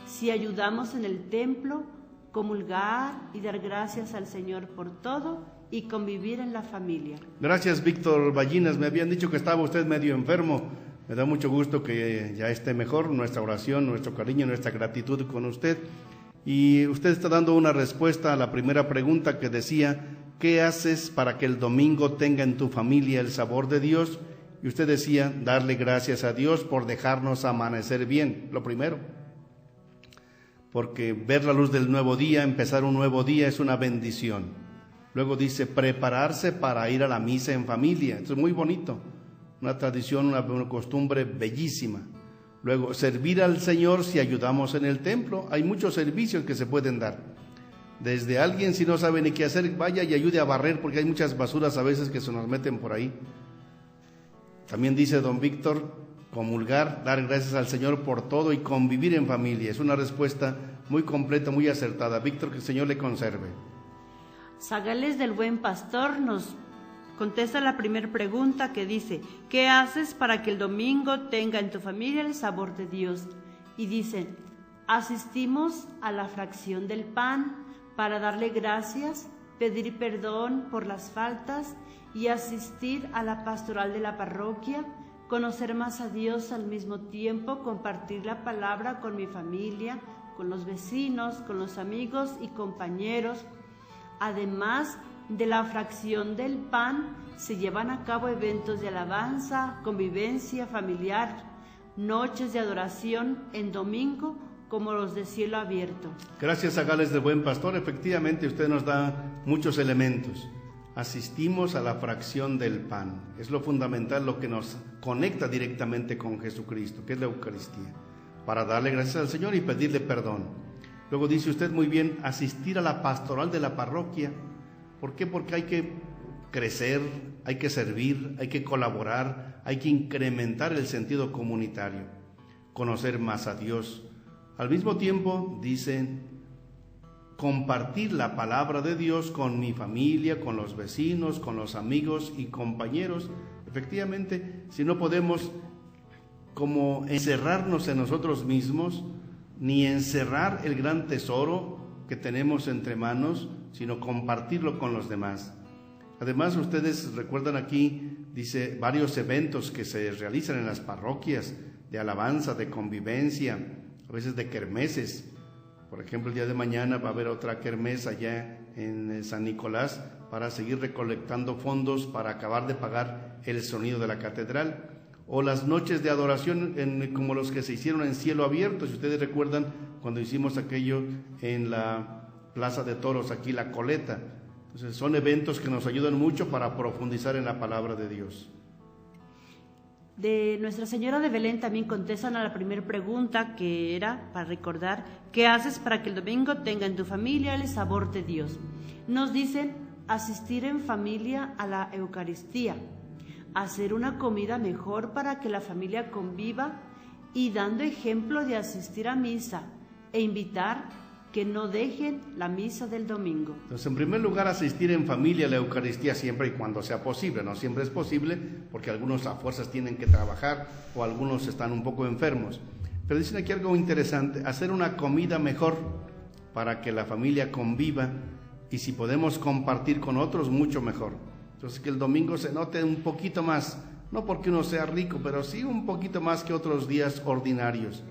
si ayudamos en el templo, comulgar y dar gracias al Señor por todo y convivir en la familia. Gracias, Víctor Ballinas. Me habían dicho que estaba usted medio enfermo. Me da mucho gusto que ya esté mejor. Nuestra oración, nuestro cariño, nuestra gratitud con usted. Y usted está dando una respuesta a la primera pregunta que decía: ¿qué haces para que el domingo tenga en tu familia el sabor de Dios? Y usted decía: darle gracias a Dios por dejarnos amanecer bien, lo primero. Porque ver la luz del nuevo día, empezar un nuevo día, es una bendición. Luego dice: prepararse para ir a la misa en familia. Esto es muy bonito, una tradición, una costumbre bellísima. Luego, servir al Señor si ayudamos en el templo. Hay muchos servicios que se pueden dar. Desde alguien, si no sabe ni qué hacer, vaya y ayude a barrer, porque hay muchas basuras a veces que se nos meten por ahí. También dice don Víctor: comulgar, dar gracias al Señor por todo y convivir en familia. Es una respuesta muy completa, muy acertada. Víctor, que el Señor le conserve. Zagales del Buen Pastor nos contesta la primera pregunta, que dice: ¿qué haces para que el domingo tenga en tu familia el sabor de Dios? Y dice: asistimos a la fracción del pan para darle gracias, pedir perdón por las faltas y asistir a la pastoral de la parroquia, conocer más a Dios al mismo tiempo, compartir la palabra con mi familia, con los vecinos, con los amigos y compañeros. Además de la fracción del pan, se llevan a cabo eventos de alabanza, convivencia familiar, noches de adoración en domingo, como los de cielo abierto. Gracias a Gales del Buen Pastor. Efectivamente, usted nos da muchos elementos. Asistimos a la fracción del pan. Es lo fundamental, lo que nos conecta directamente con Jesucristo, que es la Eucaristía, para darle gracias al Señor y pedirle perdón. Luego dice usted muy bien: asistir a la pastoral de la parroquia. ¿Por qué? Porque hay que crecer, hay que servir, hay que colaborar, hay que incrementar el sentido comunitario, conocer más a Dios. Al mismo tiempo, dice, compartir la palabra de Dios con mi familia, con los vecinos, con los amigos y compañeros. Efectivamente, si no podemos como encerrarnos en nosotros mismos, ni encerrar el gran tesoro que tenemos entre manos, sino compartirlo con los demás. Además, ustedes recuerdan aquí, dice, varios eventos que se realizan en las parroquias, de alabanza, de convivencia, a veces de kermeses. Por ejemplo, el día de mañana va a haber otra kermés allá en San Nicolás para seguir recolectando fondos para acabar de pagar el sonido de la catedral. O las noches de adoración como los que se hicieron en cielo abierto. Si ustedes recuerdan cuando hicimos aquello en la Plaza de Toros, aquí la Coleta. Entonces son eventos que nos ayudan mucho para profundizar en la palabra de Dios. De Nuestra Señora de Belén también contestan a la primera pregunta, que era para recordar: ¿qué haces para que el domingo tenga en tu familia el sabor de Dios? Nos dicen: asistir en familia a la Eucaristía, hacer una comida mejor para que la familia conviva y dando ejemplo de asistir a misa e invitar que no dejen la misa del domingo. Entonces, en primer lugar, asistir en familia a la Eucaristía siempre y cuando sea posible. No siempre es posible porque algunos a fuerzas tienen que trabajar o algunos están un poco enfermos. Pero dicen aquí algo interesante, hacer una comida mejor para que la familia conviva y si podemos compartir con otros, mucho mejor. Entonces que el domingo se note un poquito más, no porque uno sea rico, pero sí un poquito más que otros días ordinarios.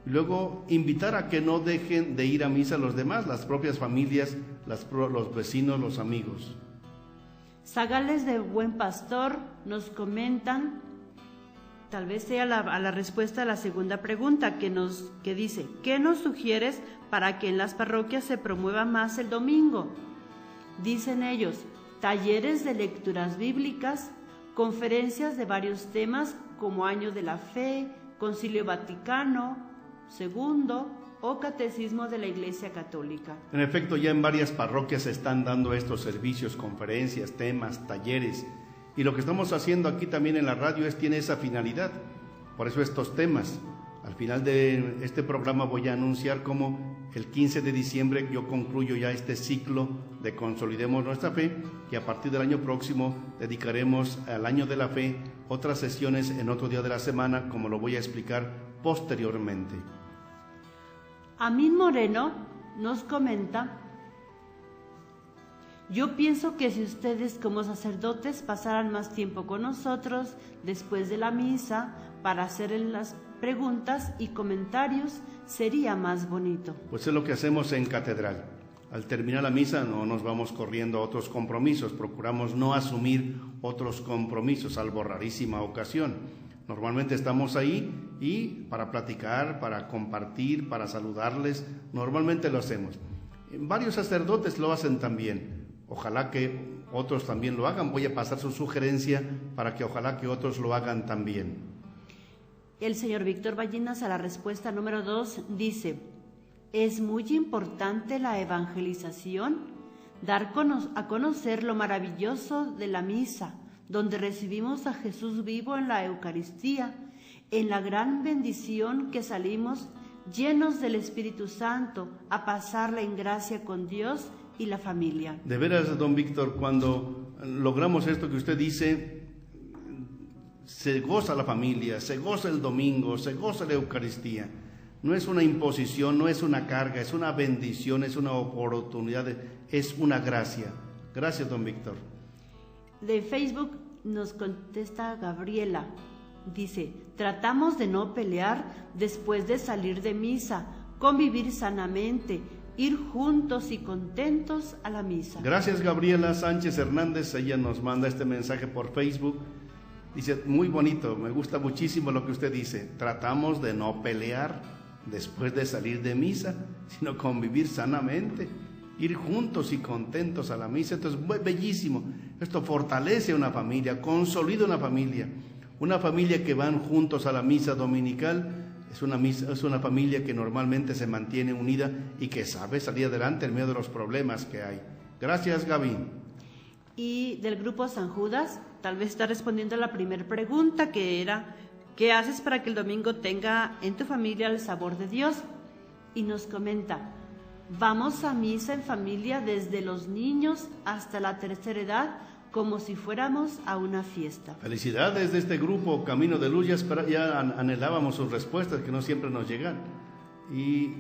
Y luego invitar a que no dejen de ir a misa los demás, las propias familias, los vecinos, los amigos. Zagales de Buen Pastor nos comentan, tal vez sea a la respuesta a la segunda pregunta que dice, ¿qué nos sugieres para que en las parroquias se promueva más el domingo? Dicen ellos, talleres de lecturas bíblicas, conferencias de varios temas como Año de la Fe, Concilio Vaticano II o Catecismo de la Iglesia Católica. En efecto, ya en varias parroquias se están dando estos servicios, conferencias, temas, talleres. Y lo que estamos haciendo aquí también en la radio tiene esa finalidad. Por eso estos temas. Al final de este programa voy a anunciar cómo el 15 de diciembre yo concluyo ya este ciclo de Consolidemos Nuestra Fe, y a partir del año próximo dedicaremos al Año de la Fe otras sesiones en otro día de la semana, como lo voy a explicar posteriormente. Amin Moreno nos comenta, yo pienso que si ustedes como sacerdotes pasaran más tiempo con nosotros después de la misa para hacer las preguntas y comentarios, sería más bonito. Pues es lo que hacemos en catedral. Al terminar la misa no nos vamos corriendo a otros compromisos, procuramos no asumir otros compromisos, salvo rarísima ocasión. Normalmente estamos ahí y para platicar, para compartir, para saludarles, normalmente lo hacemos. Varios sacerdotes lo hacen también. Ojalá que otros también lo hagan. Voy a pasar su sugerencia para que ojalá que otros lo hagan también. El señor Víctor Ballinas a la respuesta número 2 dice, es muy importante la evangelización, dar a conocer lo maravilloso de la misa, donde recibimos a Jesús vivo en la Eucaristía, en la gran bendición que salimos llenos del Espíritu Santo a pasarla en gracia con Dios y la familia. De veras, don Víctor, cuando logramos esto que usted dice, se goza la familia, se goza el domingo, se goza la Eucaristía. No es una imposición, no es una carga, es una bendición, es una oportunidad, es una gracia. Gracias, don Víctor. De Facebook nos contesta Gabriela. Dice, tratamos de no pelear después de salir de misa, convivir sanamente, ir juntos y contentos a la misa. Gracias, Gabriela Sánchez Hernández. Ella nos manda este mensaje por Facebook. Dice, muy bonito, me gusta muchísimo lo que usted dice. Tratamos de no pelear después de salir de misa, sino convivir sanamente, ir juntos y contentos a la misa. Esto es muy bellísimo. Esto fortalece a una familia, consolida una familia que van juntos a la misa dominical. Es una familia que normalmente se mantiene unida y que sabe salir adelante en medio de los problemas que hay. Gracias, Gaby. Y del grupo San Judas, tal vez está respondiendo a la primera pregunta, que era, ¿qué haces para que el domingo tenga en tu familia el sabor de Dios? Y nos comenta, vamos a misa en familia desde los niños hasta la tercera edad, como si fuéramos a una fiesta. Felicidades de este grupo Camino de Luz, ya anhelábamos sus respuestas que no siempre nos llegan. Y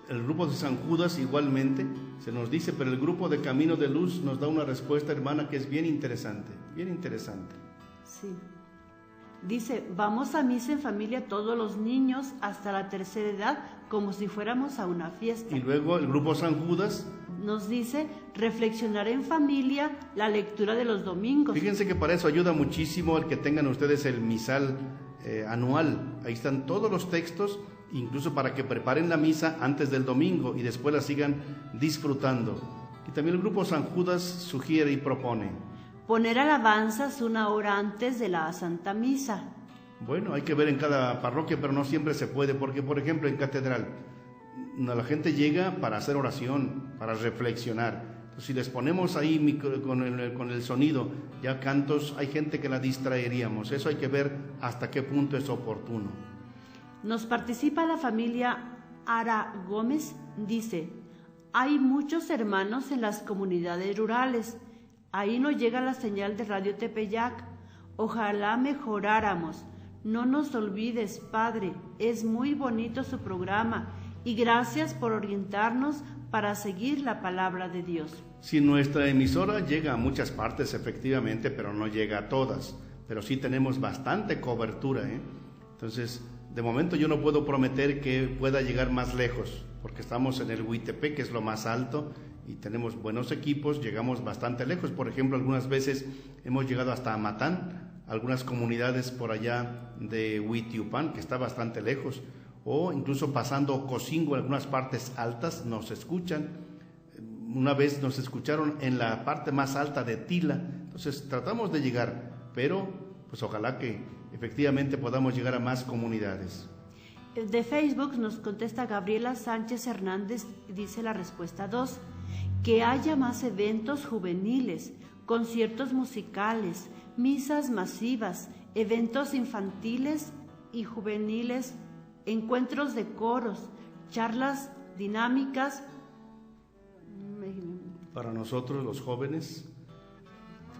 el grupo de San Judas igualmente se nos dice, pero el grupo de Camino de Luz nos da una respuesta, hermana, que es bien interesante, bien interesante. Sí. Dice, vamos a misa en familia todos los niños hasta la tercera edad, como si fuéramos a una fiesta. Y luego el grupo San Judas nos dice, reflexionar en familia la lectura de los domingos. Fíjense que para eso ayuda muchísimo el que tengan ustedes el misal anual. Ahí están todos los textos, incluso para que preparen la misa antes del domingo y después la sigan disfrutando. Y también el grupo San Judas sugiere y propone poner alabanzas una hora antes de la Santa Misa. Bueno, hay que ver en cada parroquia, pero no siempre se puede, porque por ejemplo en catedral la gente llega para hacer oración, para reflexionar. Entonces, si les ponemos ahí con el sonido ya cantos, hay gente que la distraeríamos. Eso hay que ver hasta qué punto es oportuno. Nos participa la familia Ara Gómez, dice, hay muchos hermanos en las comunidades rurales, ahí no llega la señal de Radio Tepeyac, ojalá mejoráramos, No nos olvides, Padre, es muy bonito su programa y gracias por orientarnos para seguir la palabra de Dios. Si nuestra emisora llega a muchas partes, efectivamente, pero no llega a todas. Pero sí tenemos bastante cobertura, ¿eh? Entonces, de momento yo no puedo prometer que pueda llegar más lejos, porque estamos en el Huitepec, que es lo más alto, y tenemos buenos equipos, llegamos bastante lejos. Por ejemplo, algunas veces hemos llegado hasta Amatán, algunas comunidades por allá de Huitiupan, que está bastante lejos, o incluso pasando Ocosingo, en algunas partes altas nos escuchan. Una vez nos escucharon en la parte más alta de Tila. Entonces tratamos de llegar, pero pues ojalá que efectivamente podamos llegar a más comunidades. De Facebook nos contesta Gabriela Sánchez Hernández, dice la respuesta 2, que haya más eventos juveniles, conciertos musicales, misas masivas, eventos infantiles y juveniles, encuentros de coros, charlas dinámicas. Para nosotros los jóvenes,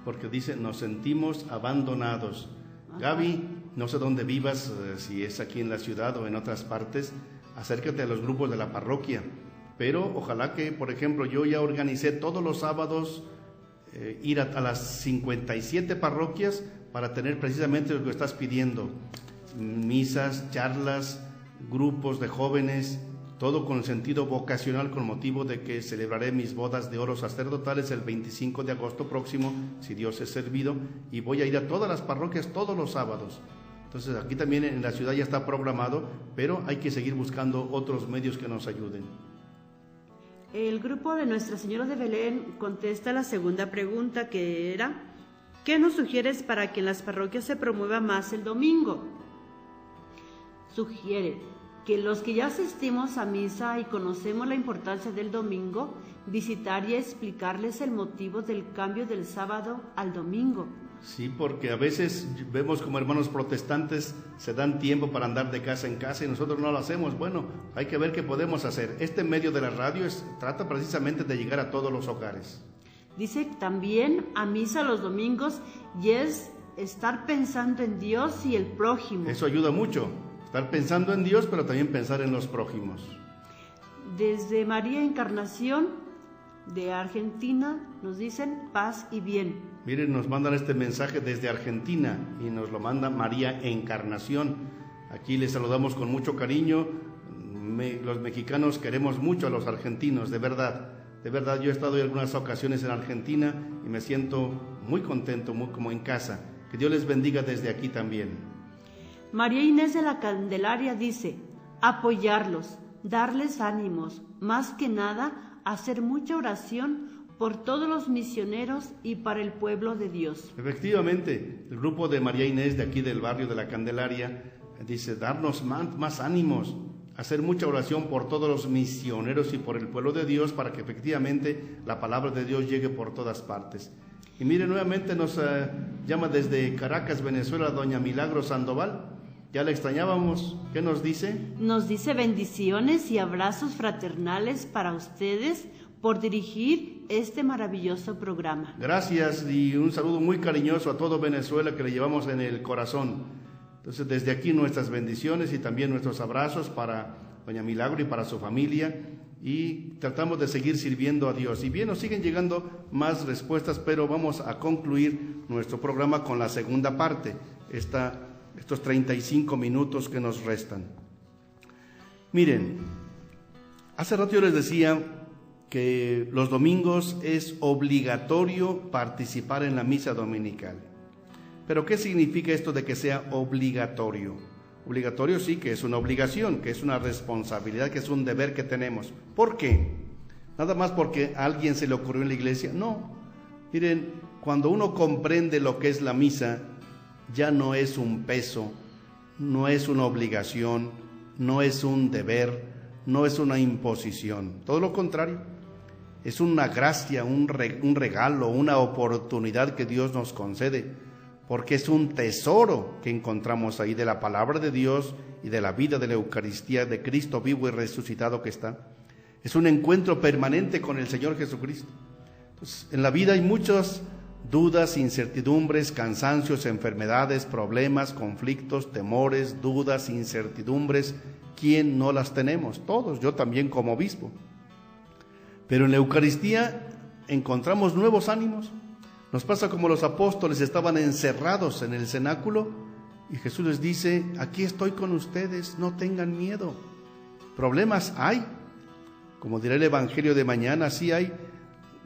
porque dice, nos sentimos abandonados. Gaby, no sé dónde vivas, si es aquí en la ciudad o en otras partes, acércate a los grupos de la parroquia, pero ojalá que, por ejemplo, yo ya organicé todos los sábados ir a las 57 parroquias para tener precisamente lo que estás pidiendo, misas, charlas, grupos de jóvenes, todo con sentido vocacional, con motivo de que celebraré mis bodas de oro sacerdotales el 25 de agosto próximo, si Dios es servido, y voy a ir a todas las parroquias todos los sábados. Entonces aquí también en la ciudad ya está programado, pero hay que seguir buscando otros medios que nos ayuden. El grupo de Nuestra Señora de Belén contesta la segunda pregunta, que era, ¿qué nos sugieres para que en las parroquias se promueva más el domingo? Sugiere que los que ya asistimos a misa y conocemos la importancia del domingo, visitar y explicarles el motivo del cambio del sábado al domingo. Sí, porque a veces vemos como hermanos protestantes se dan tiempo para andar de casa en casa y nosotros no lo hacemos. Bueno, hay que ver qué podemos hacer. Este medio de la radio trata precisamente de llegar a todos los hogares. Dice también a misa los domingos y es estar pensando en Dios y el prójimo. Eso ayuda mucho. Estar pensando en Dios, pero también pensar en los prójimos. Desde María Encarnación de Argentina nos dicen paz y bien. Miren, nos mandan este mensaje desde Argentina y nos lo manda María Encarnación. Aquí les saludamos con mucho cariño. Los mexicanos queremos mucho a los argentinos, de verdad. De verdad, yo he estado en algunas ocasiones en Argentina y me siento muy contento, muy como en casa. Que Dios les bendiga desde aquí también. María Inés de la Candelaria dice, apoyarlos, darles ánimos, más que nada, hacer mucha oración por todos los misioneros y para el pueblo de Dios. Efectivamente, el grupo de María Inés de aquí del barrio de la Candelaria dice, darnos más ánimos, hacer mucha oración por todos los misioneros y por el pueblo de Dios para que efectivamente la palabra de Dios llegue por todas partes. Y mire, nuevamente nos llama desde Caracas, Venezuela, doña Milagro Sandoval. Ya la extrañábamos. ¿Qué nos dice? Nos dice bendiciones y abrazos fraternales para ustedes por dirigir este maravilloso programa. Gracias y un saludo muy cariñoso a todo Venezuela que le llevamos en el corazón. Entonces, desde aquí nuestras bendiciones y también nuestros abrazos para doña Milagro y para su familia. Y tratamos de seguir sirviendo a Dios. Y bien, nos siguen llegando más respuestas, pero vamos a concluir nuestro programa con la segunda parte, estos 35 minutos que nos restan. Miren, hace rato yo les decía que los domingos es obligatorio participar en la misa dominical. Pero ¿qué significa esto de que sea obligatorio? Obligatorio sí, que es una obligación, que es una responsabilidad, que es un deber que tenemos. ¿Por qué? Nada más porque a alguien se le ocurrió en la iglesia. No. Miren, cuando uno comprende lo que es la misa, ya no es un peso, no es una obligación, no es un deber, no es una imposición. Todo lo contrario, es una gracia, un regalo, una oportunidad que Dios nos concede. Porque es un tesoro que encontramos ahí de la palabra de Dios y de la vida de la Eucaristía de Cristo vivo y resucitado que está. Es un encuentro permanente con el Señor Jesucristo. Entonces, en la vida hay muchos Dudas, incertidumbres, cansancios, enfermedades, problemas, conflictos, temores, dudas, incertidumbres. ¿Quién no las tenemos? Todos, yo también como obispo. Pero en la Eucaristía encontramos nuevos ánimos. Nos pasa como los apóstoles estaban encerrados en el cenáculo y Jesús les dice: aquí estoy con ustedes, no tengan miedo. Problemas hay, como dirá el Evangelio de mañana, sí hay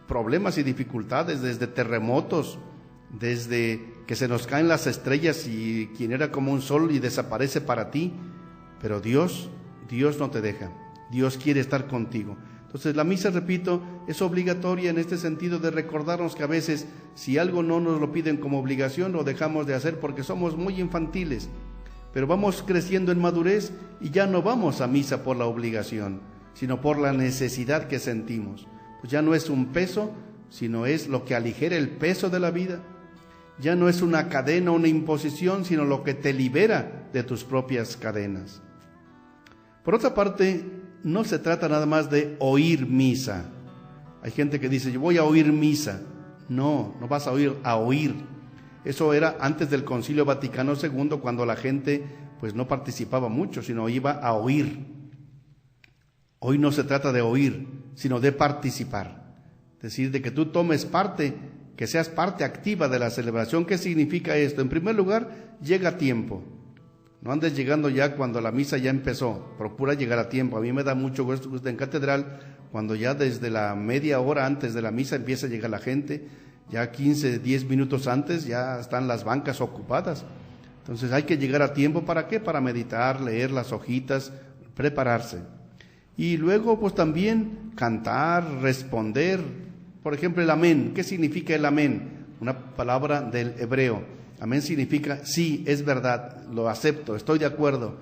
problemas y dificultades, desde terremotos, desde que se nos caen las estrellas y quien era como un sol y desaparece para ti, pero Dios no te deja, Dios quiere estar contigo. Entonces la misa, repito, es obligatoria en este sentido de recordarnos que a veces si algo no nos lo piden como obligación, lo dejamos de hacer porque somos muy infantiles, pero vamos creciendo en madurez y ya no vamos a misa por la obligación, sino por la necesidad que sentimos. Pues ya no es un peso, sino es lo que aligera el peso de la vida. Ya no es una cadena, una imposición, sino lo que te libera de tus propias cadenas. Por otra parte, no se trata nada más de oír misa. Hay gente que dice: yo voy a oír misa. No vas a oír. Eso era antes del Concilio Vaticano II, cuando la gente pues no participaba mucho, sino iba a oír. Hoy no se trata de oír, sino de participar. Es decir, de que tú tomes parte, que seas parte activa de la celebración. ¿Qué significa esto? En primer lugar, llega a tiempo. No andes llegando ya cuando la misa ya empezó, procura llegar a tiempo. A mí me da mucho gusto en catedral cuando ya desde la media hora antes de la misa empieza a llegar la gente, ya 15, 10 minutos antes ya están las bancas ocupadas. Entonces hay que llegar a tiempo. ¿Para qué? Para meditar, leer las hojitas, prepararse. Y luego pues también cantar, responder. Por ejemplo, el amén. ¿Qué significa el amén? Una palabra del hebreo. Amén significa sí, es verdad, lo acepto, estoy de acuerdo.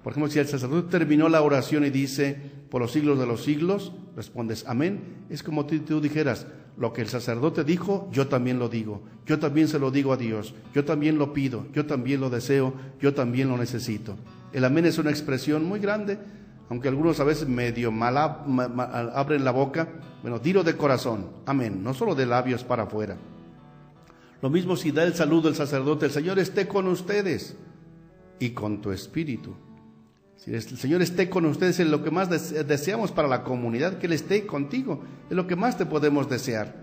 Por ejemplo, si el sacerdote terminó la oración y dice: por los siglos de los siglos, respondes amén. Es como si tú dijeras: lo que el sacerdote dijo, yo también lo digo, yo también se lo digo a Dios, yo también lo pido, yo también lo deseo, yo también lo necesito. El amén es una expresión muy grande, aunque algunos a veces medio abren la boca. Bueno, dilo de corazón, amén, no solo de labios para afuera. Lo mismo si da el saludo el sacerdote: el Señor esté con ustedes y con tu espíritu. Si el Señor esté con ustedes es lo que más deseamos para la comunidad, que Él esté contigo, es lo que más te podemos desear.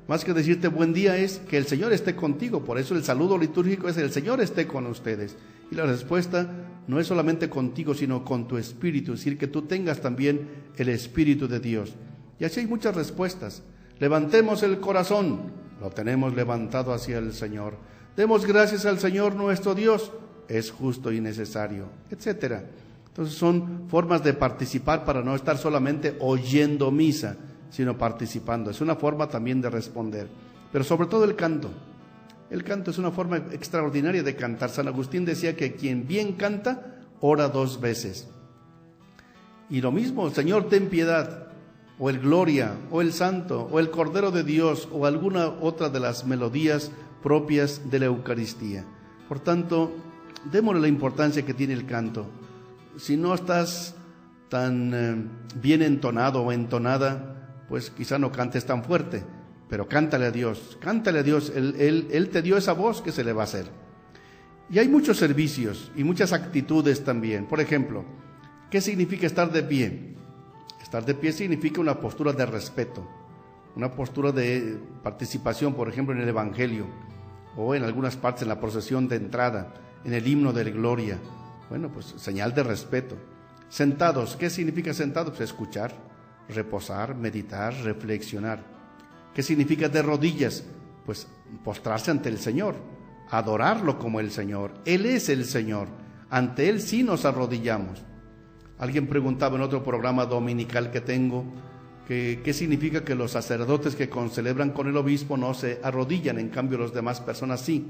Más que decirte buen día es que el Señor esté contigo. Por eso el saludo litúrgico es: el Señor esté con ustedes. Y la respuesta no es solamente contigo, sino con tu espíritu, es decir, que tú tengas también el Espíritu de Dios. Y así hay muchas respuestas. Levantemos el corazón, lo tenemos levantado hacia el Señor. Demos gracias al Señor nuestro Dios, es justo y necesario, etcétera. Entonces son formas de participar para no estar solamente oyendo misa, sino participando. Es una forma también de responder. Pero sobre todo el canto. El canto es una forma extraordinaria de cantar. San Agustín decía que quien bien canta, ora 2 veces. Y lo mismo, Señor, ten piedad, o el Gloria, o el Santo, o el Cordero de Dios, o alguna otra de las melodías propias de la Eucaristía. Por tanto, démosle la importancia que tiene el canto. Si no estás tan bien entonado o entonada, pues quizá no cantes tan fuerte, pero cántale a Dios, Él te dio esa voz, que se le va a hacer. Y hay muchos servicios y muchas actitudes también. Por ejemplo, ¿qué significa estar de pie? Estar de pie significa una postura de respeto, una postura de participación, por ejemplo, en el Evangelio, o en algunas partes en la procesión de entrada, en el himno de la Gloria. Bueno, pues señal de respeto. Sentados, ¿qué significa sentados? Pues escuchar, reposar, meditar, reflexionar. ¿Qué significa de rodillas? Pues postrarse ante el Señor, adorarlo como el Señor. Él es el Señor, ante Él sí nos arrodillamos. Alguien preguntaba en otro programa dominical que tengo, ¿qué significa que los sacerdotes que concelebran con el obispo no se arrodillan, en cambio las demás personas sí?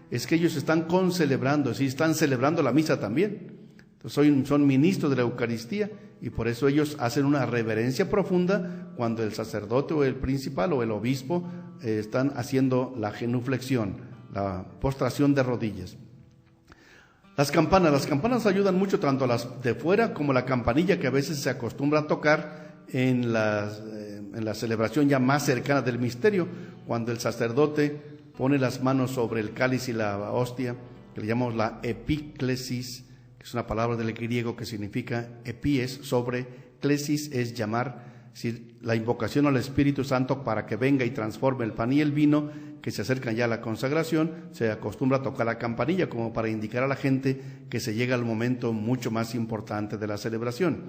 Es que ellos están concelebrando, sí, están celebrando la misa también. Entonces son ministros de la Eucaristía y por eso ellos hacen una reverencia profunda cuando el sacerdote o el principal o el obispo están haciendo la genuflexión, la postración de rodillas. Las campanas ayudan mucho, tanto las de fuera como la campanilla que a veces se acostumbra a tocar en la celebración ya más cercana del misterio, cuando el sacerdote pone las manos sobre el cáliz y la hostia, que le llamamos la epíclesis, que es una palabra del griego que significa epi es sobre, clesis es llamar, es decir, la invocación al Espíritu Santo para que venga y transforme el pan y el vino, que se acercan ya a la consagración. Se acostumbra a tocar la campanilla como para indicar a la gente que se llega al momento mucho más importante de la celebración.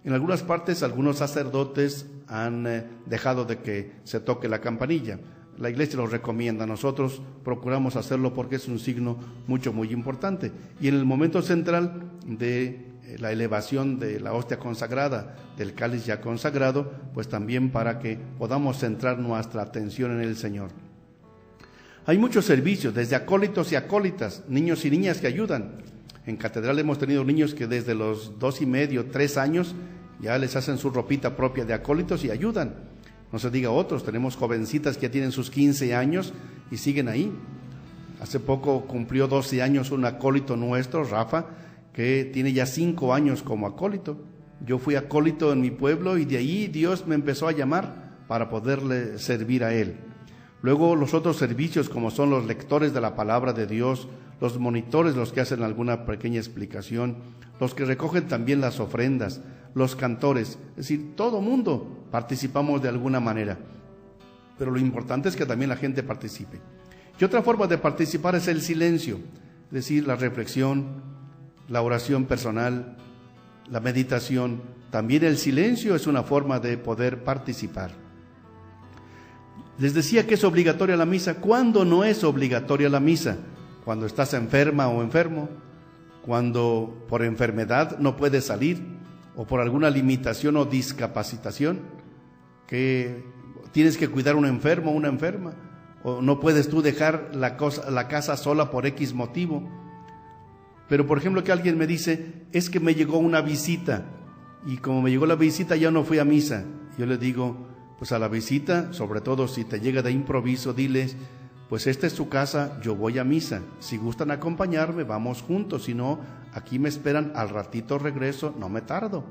En algunas partes, algunos sacerdotes han dejado de que se toque la campanilla. La Iglesia lo recomienda, nosotros procuramos hacerlo porque es un signo muy importante. Y en el momento central de la elevación de la hostia consagrada, del cáliz ya consagrado, pues también para que podamos centrar nuestra atención en el Señor. Hay muchos servicios, desde acólitos y acólitas, niños y niñas que ayudan. En catedral hemos tenido niños que desde los 2,5, 3 años ya les hacen su ropita propia de acólitos y ayudan. No se diga otros, tenemos jovencitas que ya tienen sus 15 años y siguen ahí. Hace poco cumplió 12 años un acólito nuestro, Rafa, que tiene ya 5 años como acólito. Yo fui acólito en mi pueblo y de ahí Dios me empezó a llamar para poderle servir a Él. Luego los otros servicios, como son los lectores de la palabra de Dios, los monitores, los que hacen alguna pequeña explicación, los que recogen también las ofrendas, los cantores, es decir, todo mundo participamos de alguna manera. Pero lo importante es que también la gente participe. Y otra forma de participar es el silencio, es decir, la reflexión, la oración personal, la meditación. También el silencio es una forma de poder participar. Les decía que es obligatoria la misa. ¿Cuándo no es obligatoria la misa? Cuando estás enferma o enfermo, cuando por enfermedad no puedes salir, o por alguna limitación o discapacitación, que tienes que cuidar a un enfermo o una enferma, o no puedes tú dejar la casa sola por X motivo. Pero por ejemplo que alguien me dice, es que me llegó una visita, y como me llegó la visita ya no fui a misa. Yo le digo, pues a la visita, sobre todo si te llega de improviso, diles, pues esta es su casa, yo voy a misa, si gustan acompañarme, vamos juntos, si no, aquí me esperan, al ratito regreso, no me tardo.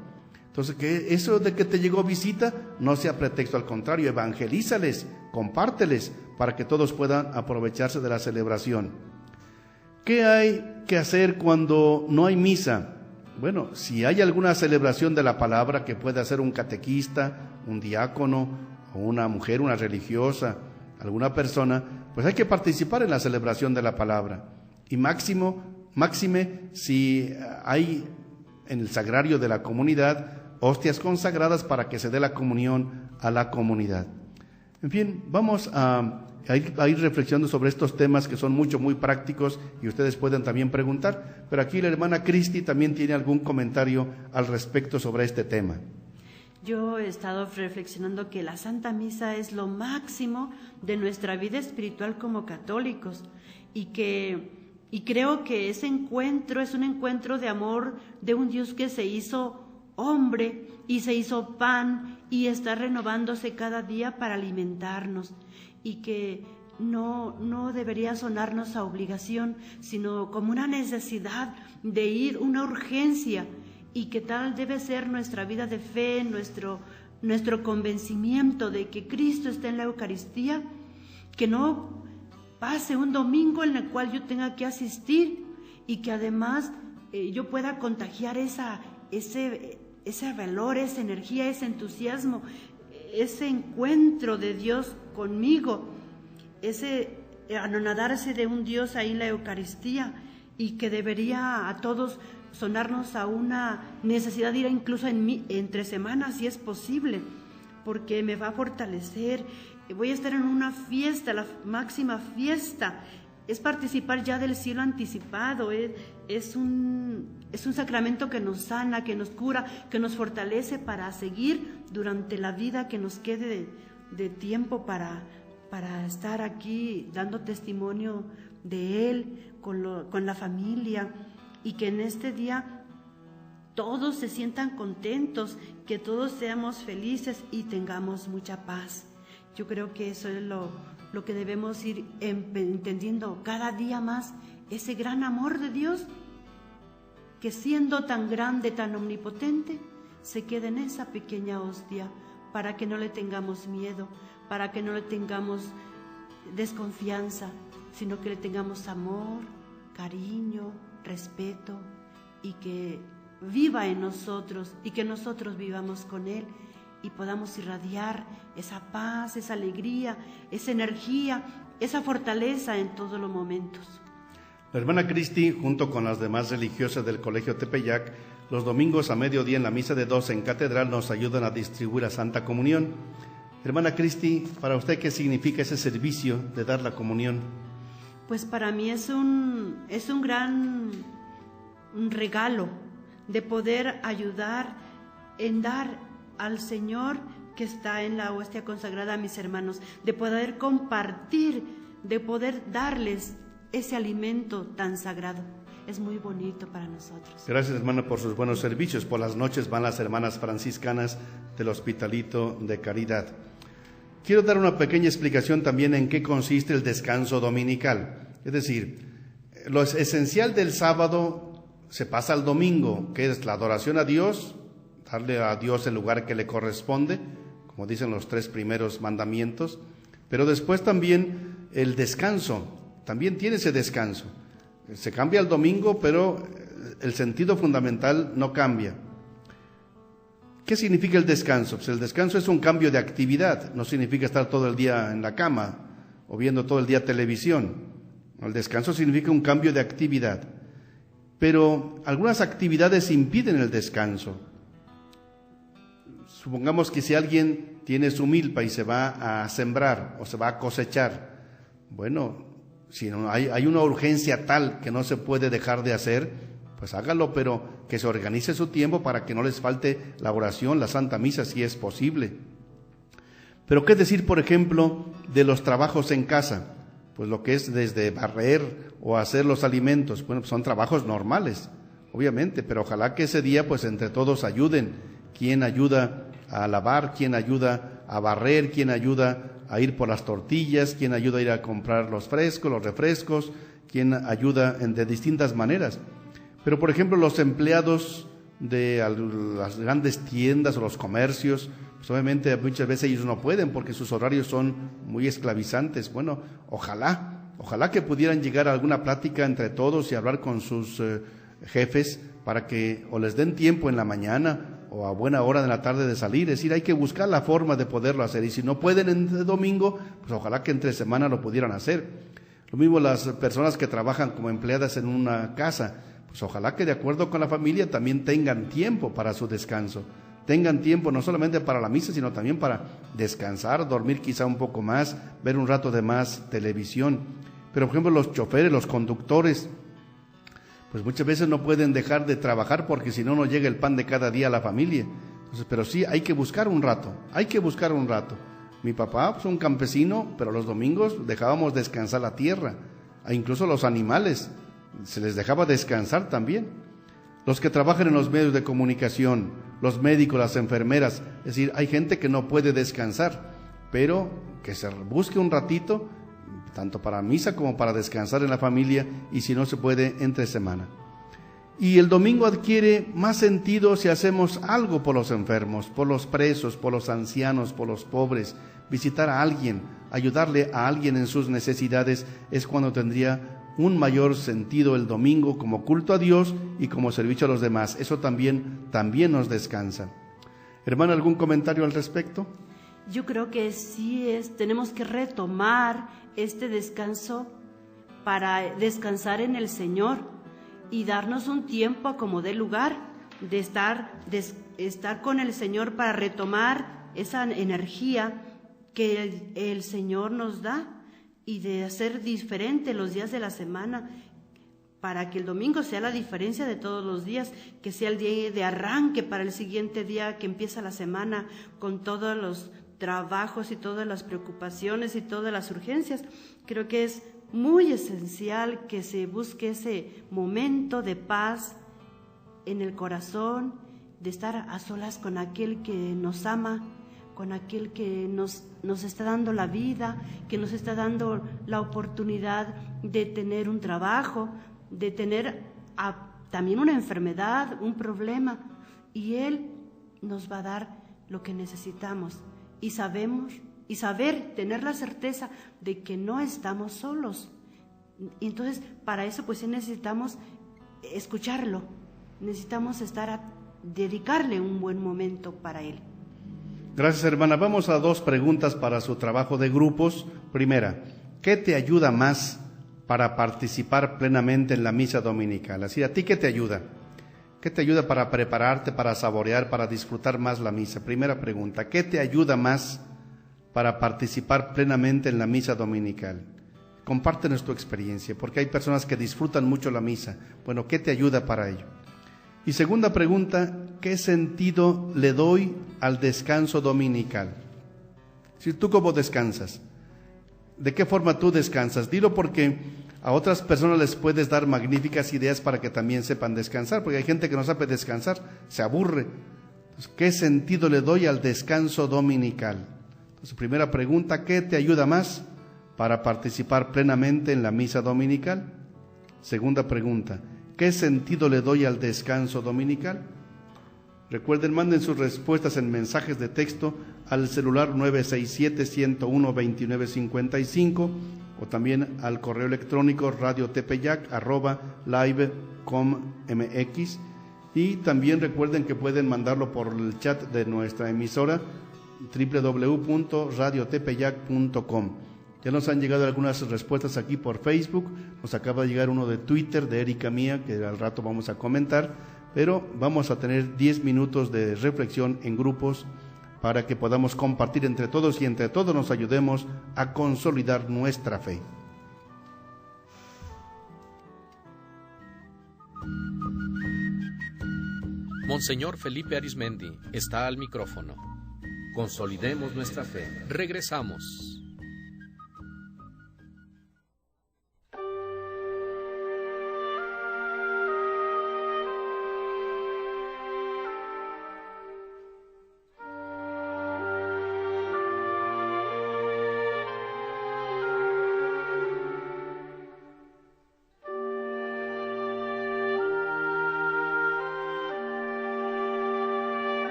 Entonces, que eso de que te llegó visita no sea pretexto, al contrario, evangelízales, compárteles, para que todos puedan aprovecharse de la celebración. ¿Qué hay que hacer cuando no hay misa? Bueno, si hay alguna celebración de la palabra que puede hacer un catequista, un diácono, o una mujer, una religiosa, alguna persona, pues hay que participar en la celebración de la palabra. Y máxime si hay en el sagrario de la comunidad hostias consagradas para que se dé la comunión a la comunidad. En fin, vamos a ir reflexionando sobre estos temas que son muy prácticos y ustedes pueden también preguntar, pero aquí la hermana Cristi también tiene algún comentario al respecto sobre este tema. Yo he estado reflexionando que la Santa Misa es lo máximo de nuestra vida espiritual como católicos y creo que ese encuentro es un encuentro de amor de un Dios que se hizo hombre y se hizo pan y está renovándose cada día para alimentarnos, y que no debería sonarnos a obligación, sino como una necesidad de ir, una urgencia, y que tal debe ser nuestra vida de fe, nuestro convencimiento de que Cristo está en la Eucaristía, que no pase un domingo en el cual yo tenga que asistir y que además yo pueda contagiar ese valor, esa energía, ese entusiasmo, ese encuentro de Dios conmigo, ese anonadarse de un Dios ahí en la Eucaristía, y que debería a todos sonarnos a una necesidad de ir incluso entre semanas si es posible, porque me va a fortalecer. Voy a estar en una fiesta, la máxima fiesta, es participar ya del cielo anticipado, es un sacramento que nos sana, que nos cura, que nos fortalece para seguir durante la vida que nos quede de tiempo para estar aquí dando testimonio de Él con la familia, y que en este día todos se sientan contentos, que todos seamos felices y tengamos mucha paz. Yo creo que eso es lo que debemos ir entendiendo cada día más, ese gran amor de Dios, que siendo tan grande, tan omnipotente, se queda en esa pequeña hostia, para que no le tengamos miedo, para que no le tengamos desconfianza, sino que le tengamos amor, cariño, respeto, y que viva en nosotros y que nosotros vivamos con Él y podamos irradiar esa paz, esa alegría, esa energía, esa fortaleza en todos los momentos. La hermana Cristi, junto con las demás religiosas del Colegio Tepeyac, los domingos a mediodía en la misa de 12 en Catedral nos ayudan a distribuir la Santa Comunión. Hermana Cristi, para usted, ¿qué significa ese servicio de dar la comunión? Pues para mí es un gran regalo de poder ayudar en dar al Señor que está en la hostia consagrada a mis hermanos, de poder compartir, de poder darles ese alimento tan sagrado. Es muy bonito para nosotros. Gracias, hermana, por sus buenos servicios. Por las noches van las hermanas franciscanas del Hospitalito de Caridad. Quiero dar una pequeña explicación también en qué consiste el descanso dominical. Es decir, lo esencial del sábado se pasa al domingo, que es la adoración a Dios, darle a Dios el lugar que le corresponde, como dicen los 3 primeros mandamientos, pero después también el descanso, también tiene ese descanso. Se cambia el domingo, pero el sentido fundamental no cambia. ¿Qué significa el descanso? Pues el descanso es un cambio de actividad, no significa estar todo el día en la cama o viendo todo el día televisión. El descanso significa un cambio de actividad, pero algunas actividades impiden el descanso. Supongamos que si alguien tiene su milpa y se va a sembrar o se va a cosechar, bueno, si no hay una urgencia tal que no se puede dejar de hacer, pues hágalo, pero que se organice su tiempo para que no les falte la oración, la Santa Misa, si es posible. Pero ¿qué decir, por ejemplo, de los trabajos en casa? Pues lo que es desde barrer o hacer los alimentos, bueno, pues son trabajos normales, obviamente, pero ojalá que ese día pues entre todos ayuden. ¿Quién ayuda a lavar? ¿Quién ayuda a barrer? ¿Quién ayuda a ir por las tortillas? ¿Quién ayuda a ir a comprar los frescos, los refrescos? ¿Quién ayuda de distintas maneras? Pero por ejemplo los empleados de las grandes tiendas o los comercios, pues obviamente muchas veces ellos no pueden porque sus horarios son muy esclavizantes. Bueno, ojalá que pudieran llegar a alguna plática entre todos y hablar con sus jefes para que o les den tiempo en la mañana o a buena hora de la tarde de salir. Es decir, hay que buscar la forma de poderlo hacer, y si no pueden en domingo, pues ojalá que entre semana lo pudieran hacer. Lo mismo las personas que trabajan como empleadas en una casa, pues ojalá que de acuerdo con la familia también tengan tiempo para su descanso, tengan tiempo no solamente para la misa, sino también para descansar, dormir quizá un poco más, ver un rato de más televisión. Pero por ejemplo los choferes, los conductores, pues muchas veces no pueden dejar de trabajar porque si no, no llega el pan de cada día a la familia. Entonces, pero sí hay que buscar un rato, Mi papá, pues un campesino, pero los domingos dejábamos descansar la tierra, e incluso los animales, se les dejaba descansar también. Los que trabajan en los medios de comunicación, los médicos, las enfermeras, es decir, hay gente que no puede descansar, pero que se busque un ratito, tanto para misa como para descansar en la familia, y si no se puede, entre semana. Y el domingo adquiere más sentido si hacemos algo por los enfermos, por los presos, por los ancianos, por los pobres. Visitar a alguien, ayudarle a alguien en sus necesidades, es cuando tendría un mayor sentido el domingo como culto a Dios y como servicio a los demás. Eso también nos descansa. Hermana, ¿algún comentario al respecto? Yo creo que sí tenemos que retomar este descanso para descansar en el Señor y darnos un tiempo como de lugar de estar con el Señor para retomar esa energía que el Señor nos da y de hacer diferente los días de la semana para que el domingo sea la diferencia de todos los días, que sea el día de arranque para el siguiente día que empieza la semana con todos los trabajos y todas las preocupaciones y todas las urgencias. Creo que es muy esencial que se busque ese momento de paz en el corazón, de estar a solas con aquel que nos ama, con aquel que nos está dando la vida, que nos está dando la oportunidad de tener un trabajo, de tener también una enfermedad, un problema, y Él nos va a dar lo que necesitamos. Y sabemos y saber, tener la certeza de que no estamos solos. Y entonces, para eso pues sí necesitamos escucharlo, necesitamos dedicarle un buen momento para él. Gracias, hermana. Vamos a 2 preguntas para su trabajo de grupos. Primera, ¿qué te ayuda más para participar plenamente en la misa dominical? Así, ¿a ti qué te ayuda? ¿Qué te ayuda para prepararte, para saborear, para disfrutar más la misa? Primera pregunta, ¿qué te ayuda más para participar plenamente en la misa dominical? Compártenos tu experiencia, porque hay personas que disfrutan mucho la misa. Bueno, ¿qué te ayuda para ello? Y segunda pregunta, ¿qué sentido le doy al descanso dominical? Si tú cómo descansas, ¿de qué forma tú descansas? Dilo, porque a otras personas les puedes dar magníficas ideas para que también sepan descansar, porque hay gente que no sabe descansar, se aburre. Entonces, ¿qué sentido le doy al descanso dominical? Entonces, primera pregunta, ¿qué te ayuda más para participar plenamente en la misa dominical? Segunda pregunta, ¿qué sentido le doy al descanso dominical? Recuerden, manden sus respuestas en mensajes de texto al celular 967-101-2955 o también al correo electrónico radiotepeyac@live.com.mx, y también recuerden que pueden mandarlo por el chat de nuestra emisora www.radiotepeyac.com. Ya nos han llegado algunas respuestas aquí por Facebook, nos acaba de llegar uno de Twitter de Erika Mía, que al rato vamos a comentar, pero vamos a tener 10 minutos de reflexión en grupos para que podamos compartir entre todos y entre todos nos ayudemos a consolidar nuestra fe. Monseñor Felipe Arizmendi está al micrófono. Consolidemos nuestra fe. Regresamos.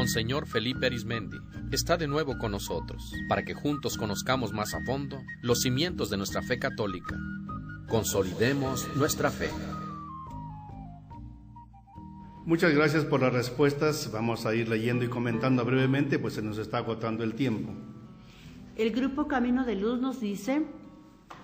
Monseñor Felipe Arizmendi está de nuevo con nosotros para que juntos conozcamos más a fondo los cimientos de nuestra fe católica. Consolidemos nuestra fe. Muchas gracias por las respuestas. Vamos a ir leyendo y comentando brevemente, pues se nos está agotando el tiempo. El grupo Camino de Luz nos dice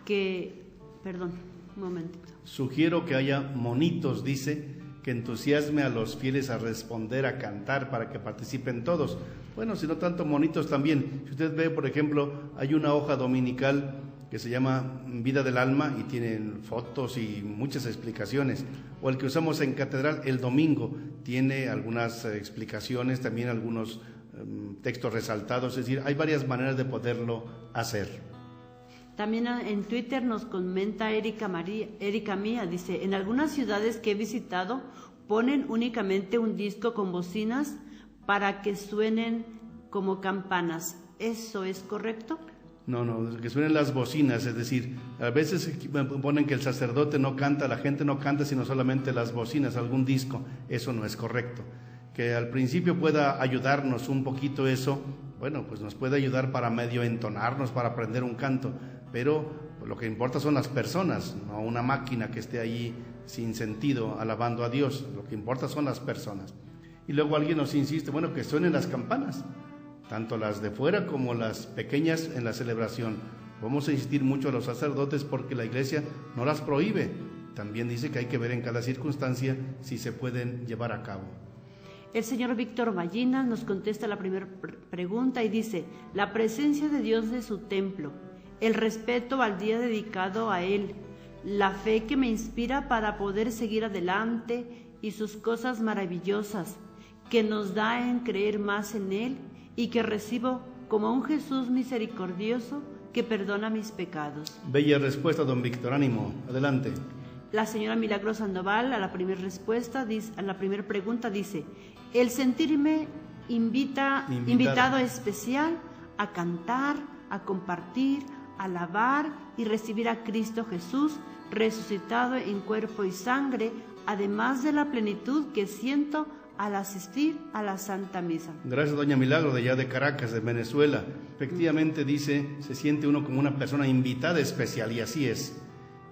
que... Perdón, un momentito. Sugiero que haya monitos, dice, que entusiasme a los fieles a responder, a cantar, para que participen todos. Bueno, si no tanto monitos también. Si usted ve, por ejemplo, hay una hoja dominical que se llama Vida del Alma y tienen fotos y muchas explicaciones. O el que usamos en catedral el domingo tiene algunas explicaciones, también algunos textos resaltados. Es decir, hay varias maneras de poderlo hacer. También en Twitter nos comenta Erika Mía, dice, en algunas ciudades que he visitado ponen únicamente un disco con bocinas para que suenen como campanas. ¿Eso es correcto? No, que suenen las bocinas, es decir, a veces ponen que el sacerdote no canta, la gente no canta, sino solamente las bocinas, algún disco. Eso no es correcto. Que al principio pueda ayudarnos un poquito eso, bueno, pues nos puede ayudar para medio entonarnos, para aprender un canto, pero lo que importa son las personas, no una máquina que esté allí sin sentido alabando a Dios. Lo que importa son las personas. Y luego alguien nos insiste, bueno, que suenen las campanas, tanto las de fuera como las pequeñas en la celebración. Vamos a insistir mucho a los sacerdotes porque la Iglesia no las prohíbe. También dice que hay que ver en cada circunstancia si se pueden llevar a cabo. El señor Víctor Ballinas nos contesta la primera pregunta y dice, la presencia de Dios de su templo, el respeto al día dedicado a Él, la fe que me inspira para poder seguir adelante y sus cosas maravillosas que nos da en creer más en Él y que recibo como un Jesús misericordioso que perdona mis pecados. Bella respuesta, don Víctor, ánimo, adelante. La señora Milagro Sandoval a la primera respuesta, a la primera pregunta dice, el sentirme invitado especial a cantar, a compartir, a alabar y recibir a Cristo Jesús resucitado en cuerpo y sangre, además de la plenitud que siento al asistir a la Santa Misa. Gracias, doña Milagro, de allá de Caracas, de Venezuela. Efectivamente, dice, se siente uno como una persona invitada especial, y así es.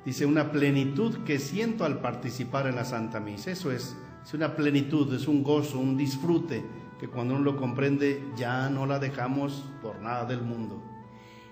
Dice, una plenitud que siento al participar en la Santa Misa. Eso es una plenitud, es un gozo, un disfrute, que cuando uno lo comprende, ya no la dejamos por nada del mundo.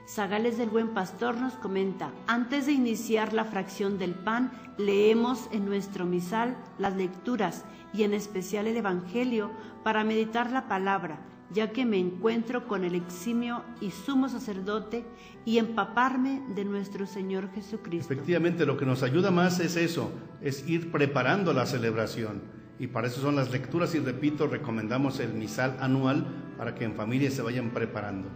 Zagales del Buen Pastor nos comenta, antes de iniciar la fracción del pan, leemos en nuestro misal las lecturas y en especial el Evangelio para meditar la palabra, ya que me encuentro con el eximio y sumo sacerdote y empaparme de nuestro Señor Jesucristo. Efectivamente, lo que nos ayuda más es eso, es ir preparando la celebración. Y para eso son las lecturas y, repito, recomendamos el misal anual para que en familia se vayan preparando.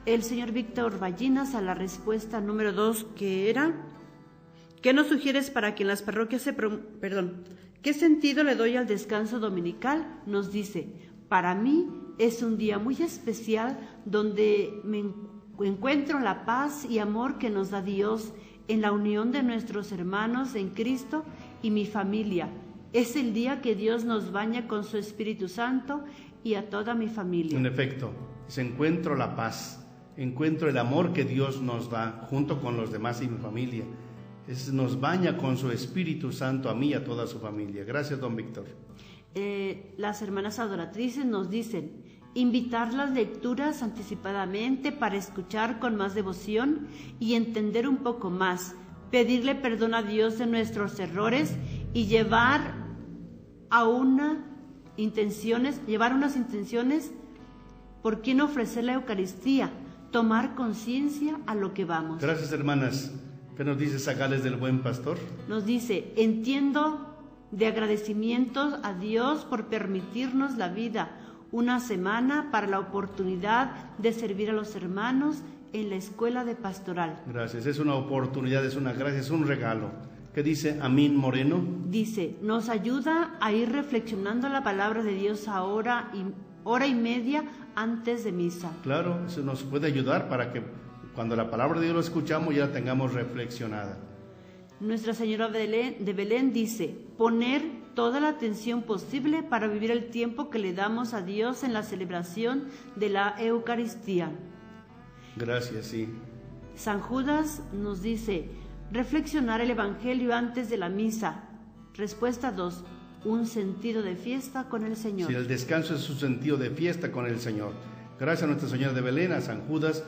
El señor Víctor Ballinas a la respuesta número 2, que era, ¿qué nos sugieres para que en las parroquias ¿qué sentido le doy al descanso dominical? Nos dice, para mí es un día muy especial donde me encuentro la paz y amor que nos da Dios en la unión de nuestros hermanos en Cristo y mi familia. Es el día que Dios nos baña con su Espíritu Santo y a toda mi familia. En efecto, encuentro la paz, encuentro el amor que Dios nos da junto con los demás y mi familia. Nos baña con su Espíritu Santo a mí y a toda su familia. Gracias, don Víctor. Las hermanas adoratrices nos dicen, invitar las lecturas anticipadamente para escuchar con más devoción y entender un poco más, pedirle perdón a Dios de nuestros errores y llevar unas intenciones, ¿por qué no ofrecer la Eucaristía? Tomar conciencia a lo que vamos. Gracias, hermanas. ¿Qué nos dice Zagales del Buen Pastor? Nos dice, entiendo de agradecimientos a Dios por permitirnos la vida, una semana para la oportunidad de servir a los hermanos en la escuela de pastoral. Gracias, es una oportunidad, es una gracia, es un regalo. ¿Qué dice Amín Moreno? Dice, nos ayuda a ir reflexionando la palabra de Dios hora y media antes de misa. Claro, eso nos puede ayudar para que cuando la palabra de Dios lo escuchamos ya la tengamos reflexionada. Nuestra Señora de Belén dice, poner toda la atención posible para vivir el tiempo que le damos a Dios en la celebración de la Eucaristía. Gracias, sí. San Judas nos dice, reflexionar el Evangelio antes de la misa. Respuesta 2, un sentido de fiesta con el Señor. Sí, el descanso es un sentido de fiesta con el Señor. Gracias a Nuestra Señora de Belén, a San Judas.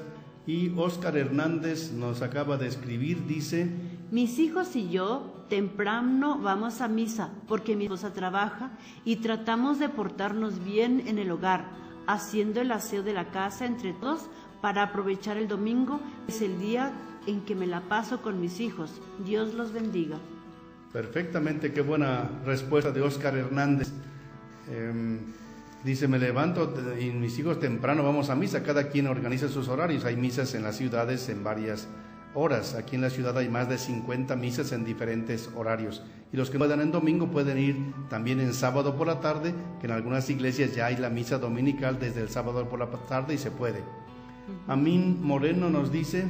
Y Óscar Hernández nos acaba de escribir, dice: mis hijos y yo temprano vamos a misa porque mi esposa trabaja y tratamos de portarnos bien en el hogar, haciendo el aseo de la casa entre todos para aprovechar el domingo, es el día en que me la paso con mis hijos. Dios los bendiga. Perfectamente, qué buena respuesta de Óscar Hernández. Dice, me levanto y mis hijos temprano vamos a misa, cada quien organiza sus horarios. Hay misas en las ciudades en varias horas. Aquí en la ciudad hay más de 50 misas en diferentes horarios. Y los que puedan en domingo pueden ir también en sábado por la tarde, que en algunas iglesias ya hay la misa dominical desde el sábado por la tarde y se puede. Amín Moreno nos dice: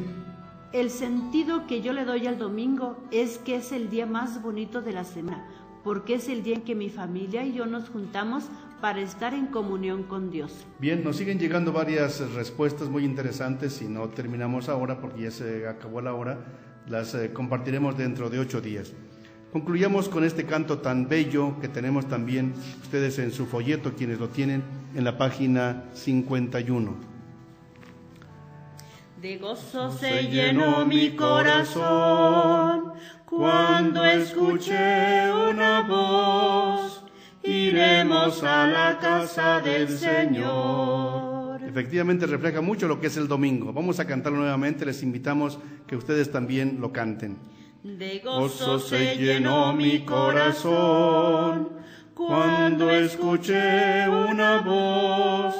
el sentido que yo le doy al domingo es que es el día más bonito de la semana, porque es el día en que mi familia y yo nos juntamos para estar en comunión con Dios. Bien, nos siguen llegando varias respuestas muy interesantes y no terminamos ahora porque ya se acabó la hora. Las compartiremos dentro de 8 días. Concluyamos con este canto tan bello que tenemos también ustedes en su folleto, quienes lo tienen en la página 51. De gozo se llenó mi corazón cuando escuché una voz, iremos a la casa del Señor. Efectivamente refleja mucho lo que es el domingo. Vamos a cantarlo nuevamente, les invitamos que ustedes también lo canten. De gozo se llenó mi corazón cuando escuché una voz,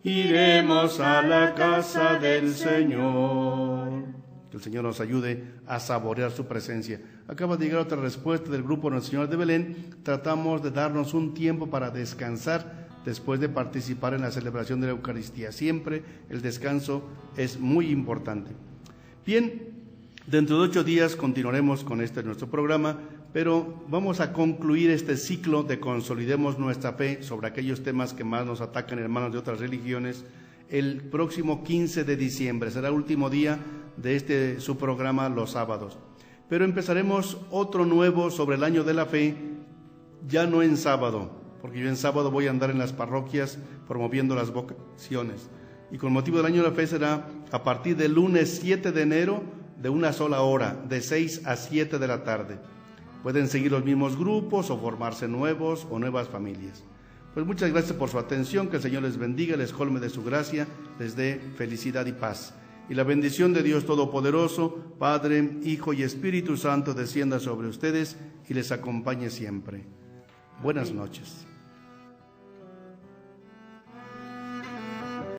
iremos a la casa del Señor. Que el Señor nos ayude a saborear su presencia. Acaba de llegar otra respuesta del grupo Nuestra Señora de Belén. Tratamos de darnos un tiempo para descansar después de participar en la celebración de la Eucaristía. Siempre el descanso es muy importante. Bien, dentro de 8 días continuaremos con nuestro programa, pero vamos a concluir este ciclo de Consolidemos Nuestra Fe sobre aquellos temas que más nos atacan, hermanos de otras religiones, el próximo 15 de diciembre. Será el último día de su programa los sábados. Pero empezaremos otro nuevo sobre el año de la fe, ya no en sábado, porque yo en sábado voy a andar en las parroquias promoviendo las vocaciones. Y con motivo del año de la fe será a partir del lunes 7 de enero de una sola hora, de 6 a 7 de la tarde. Pueden seguir los mismos grupos o formarse nuevos o nuevas familias. Pues muchas gracias por su atención, que el Señor les bendiga, les colme de su gracia, les dé felicidad y paz. Y la bendición de Dios Todopoderoso, Padre, Hijo y Espíritu Santo descienda sobre ustedes y les acompañe siempre. Buenas noches.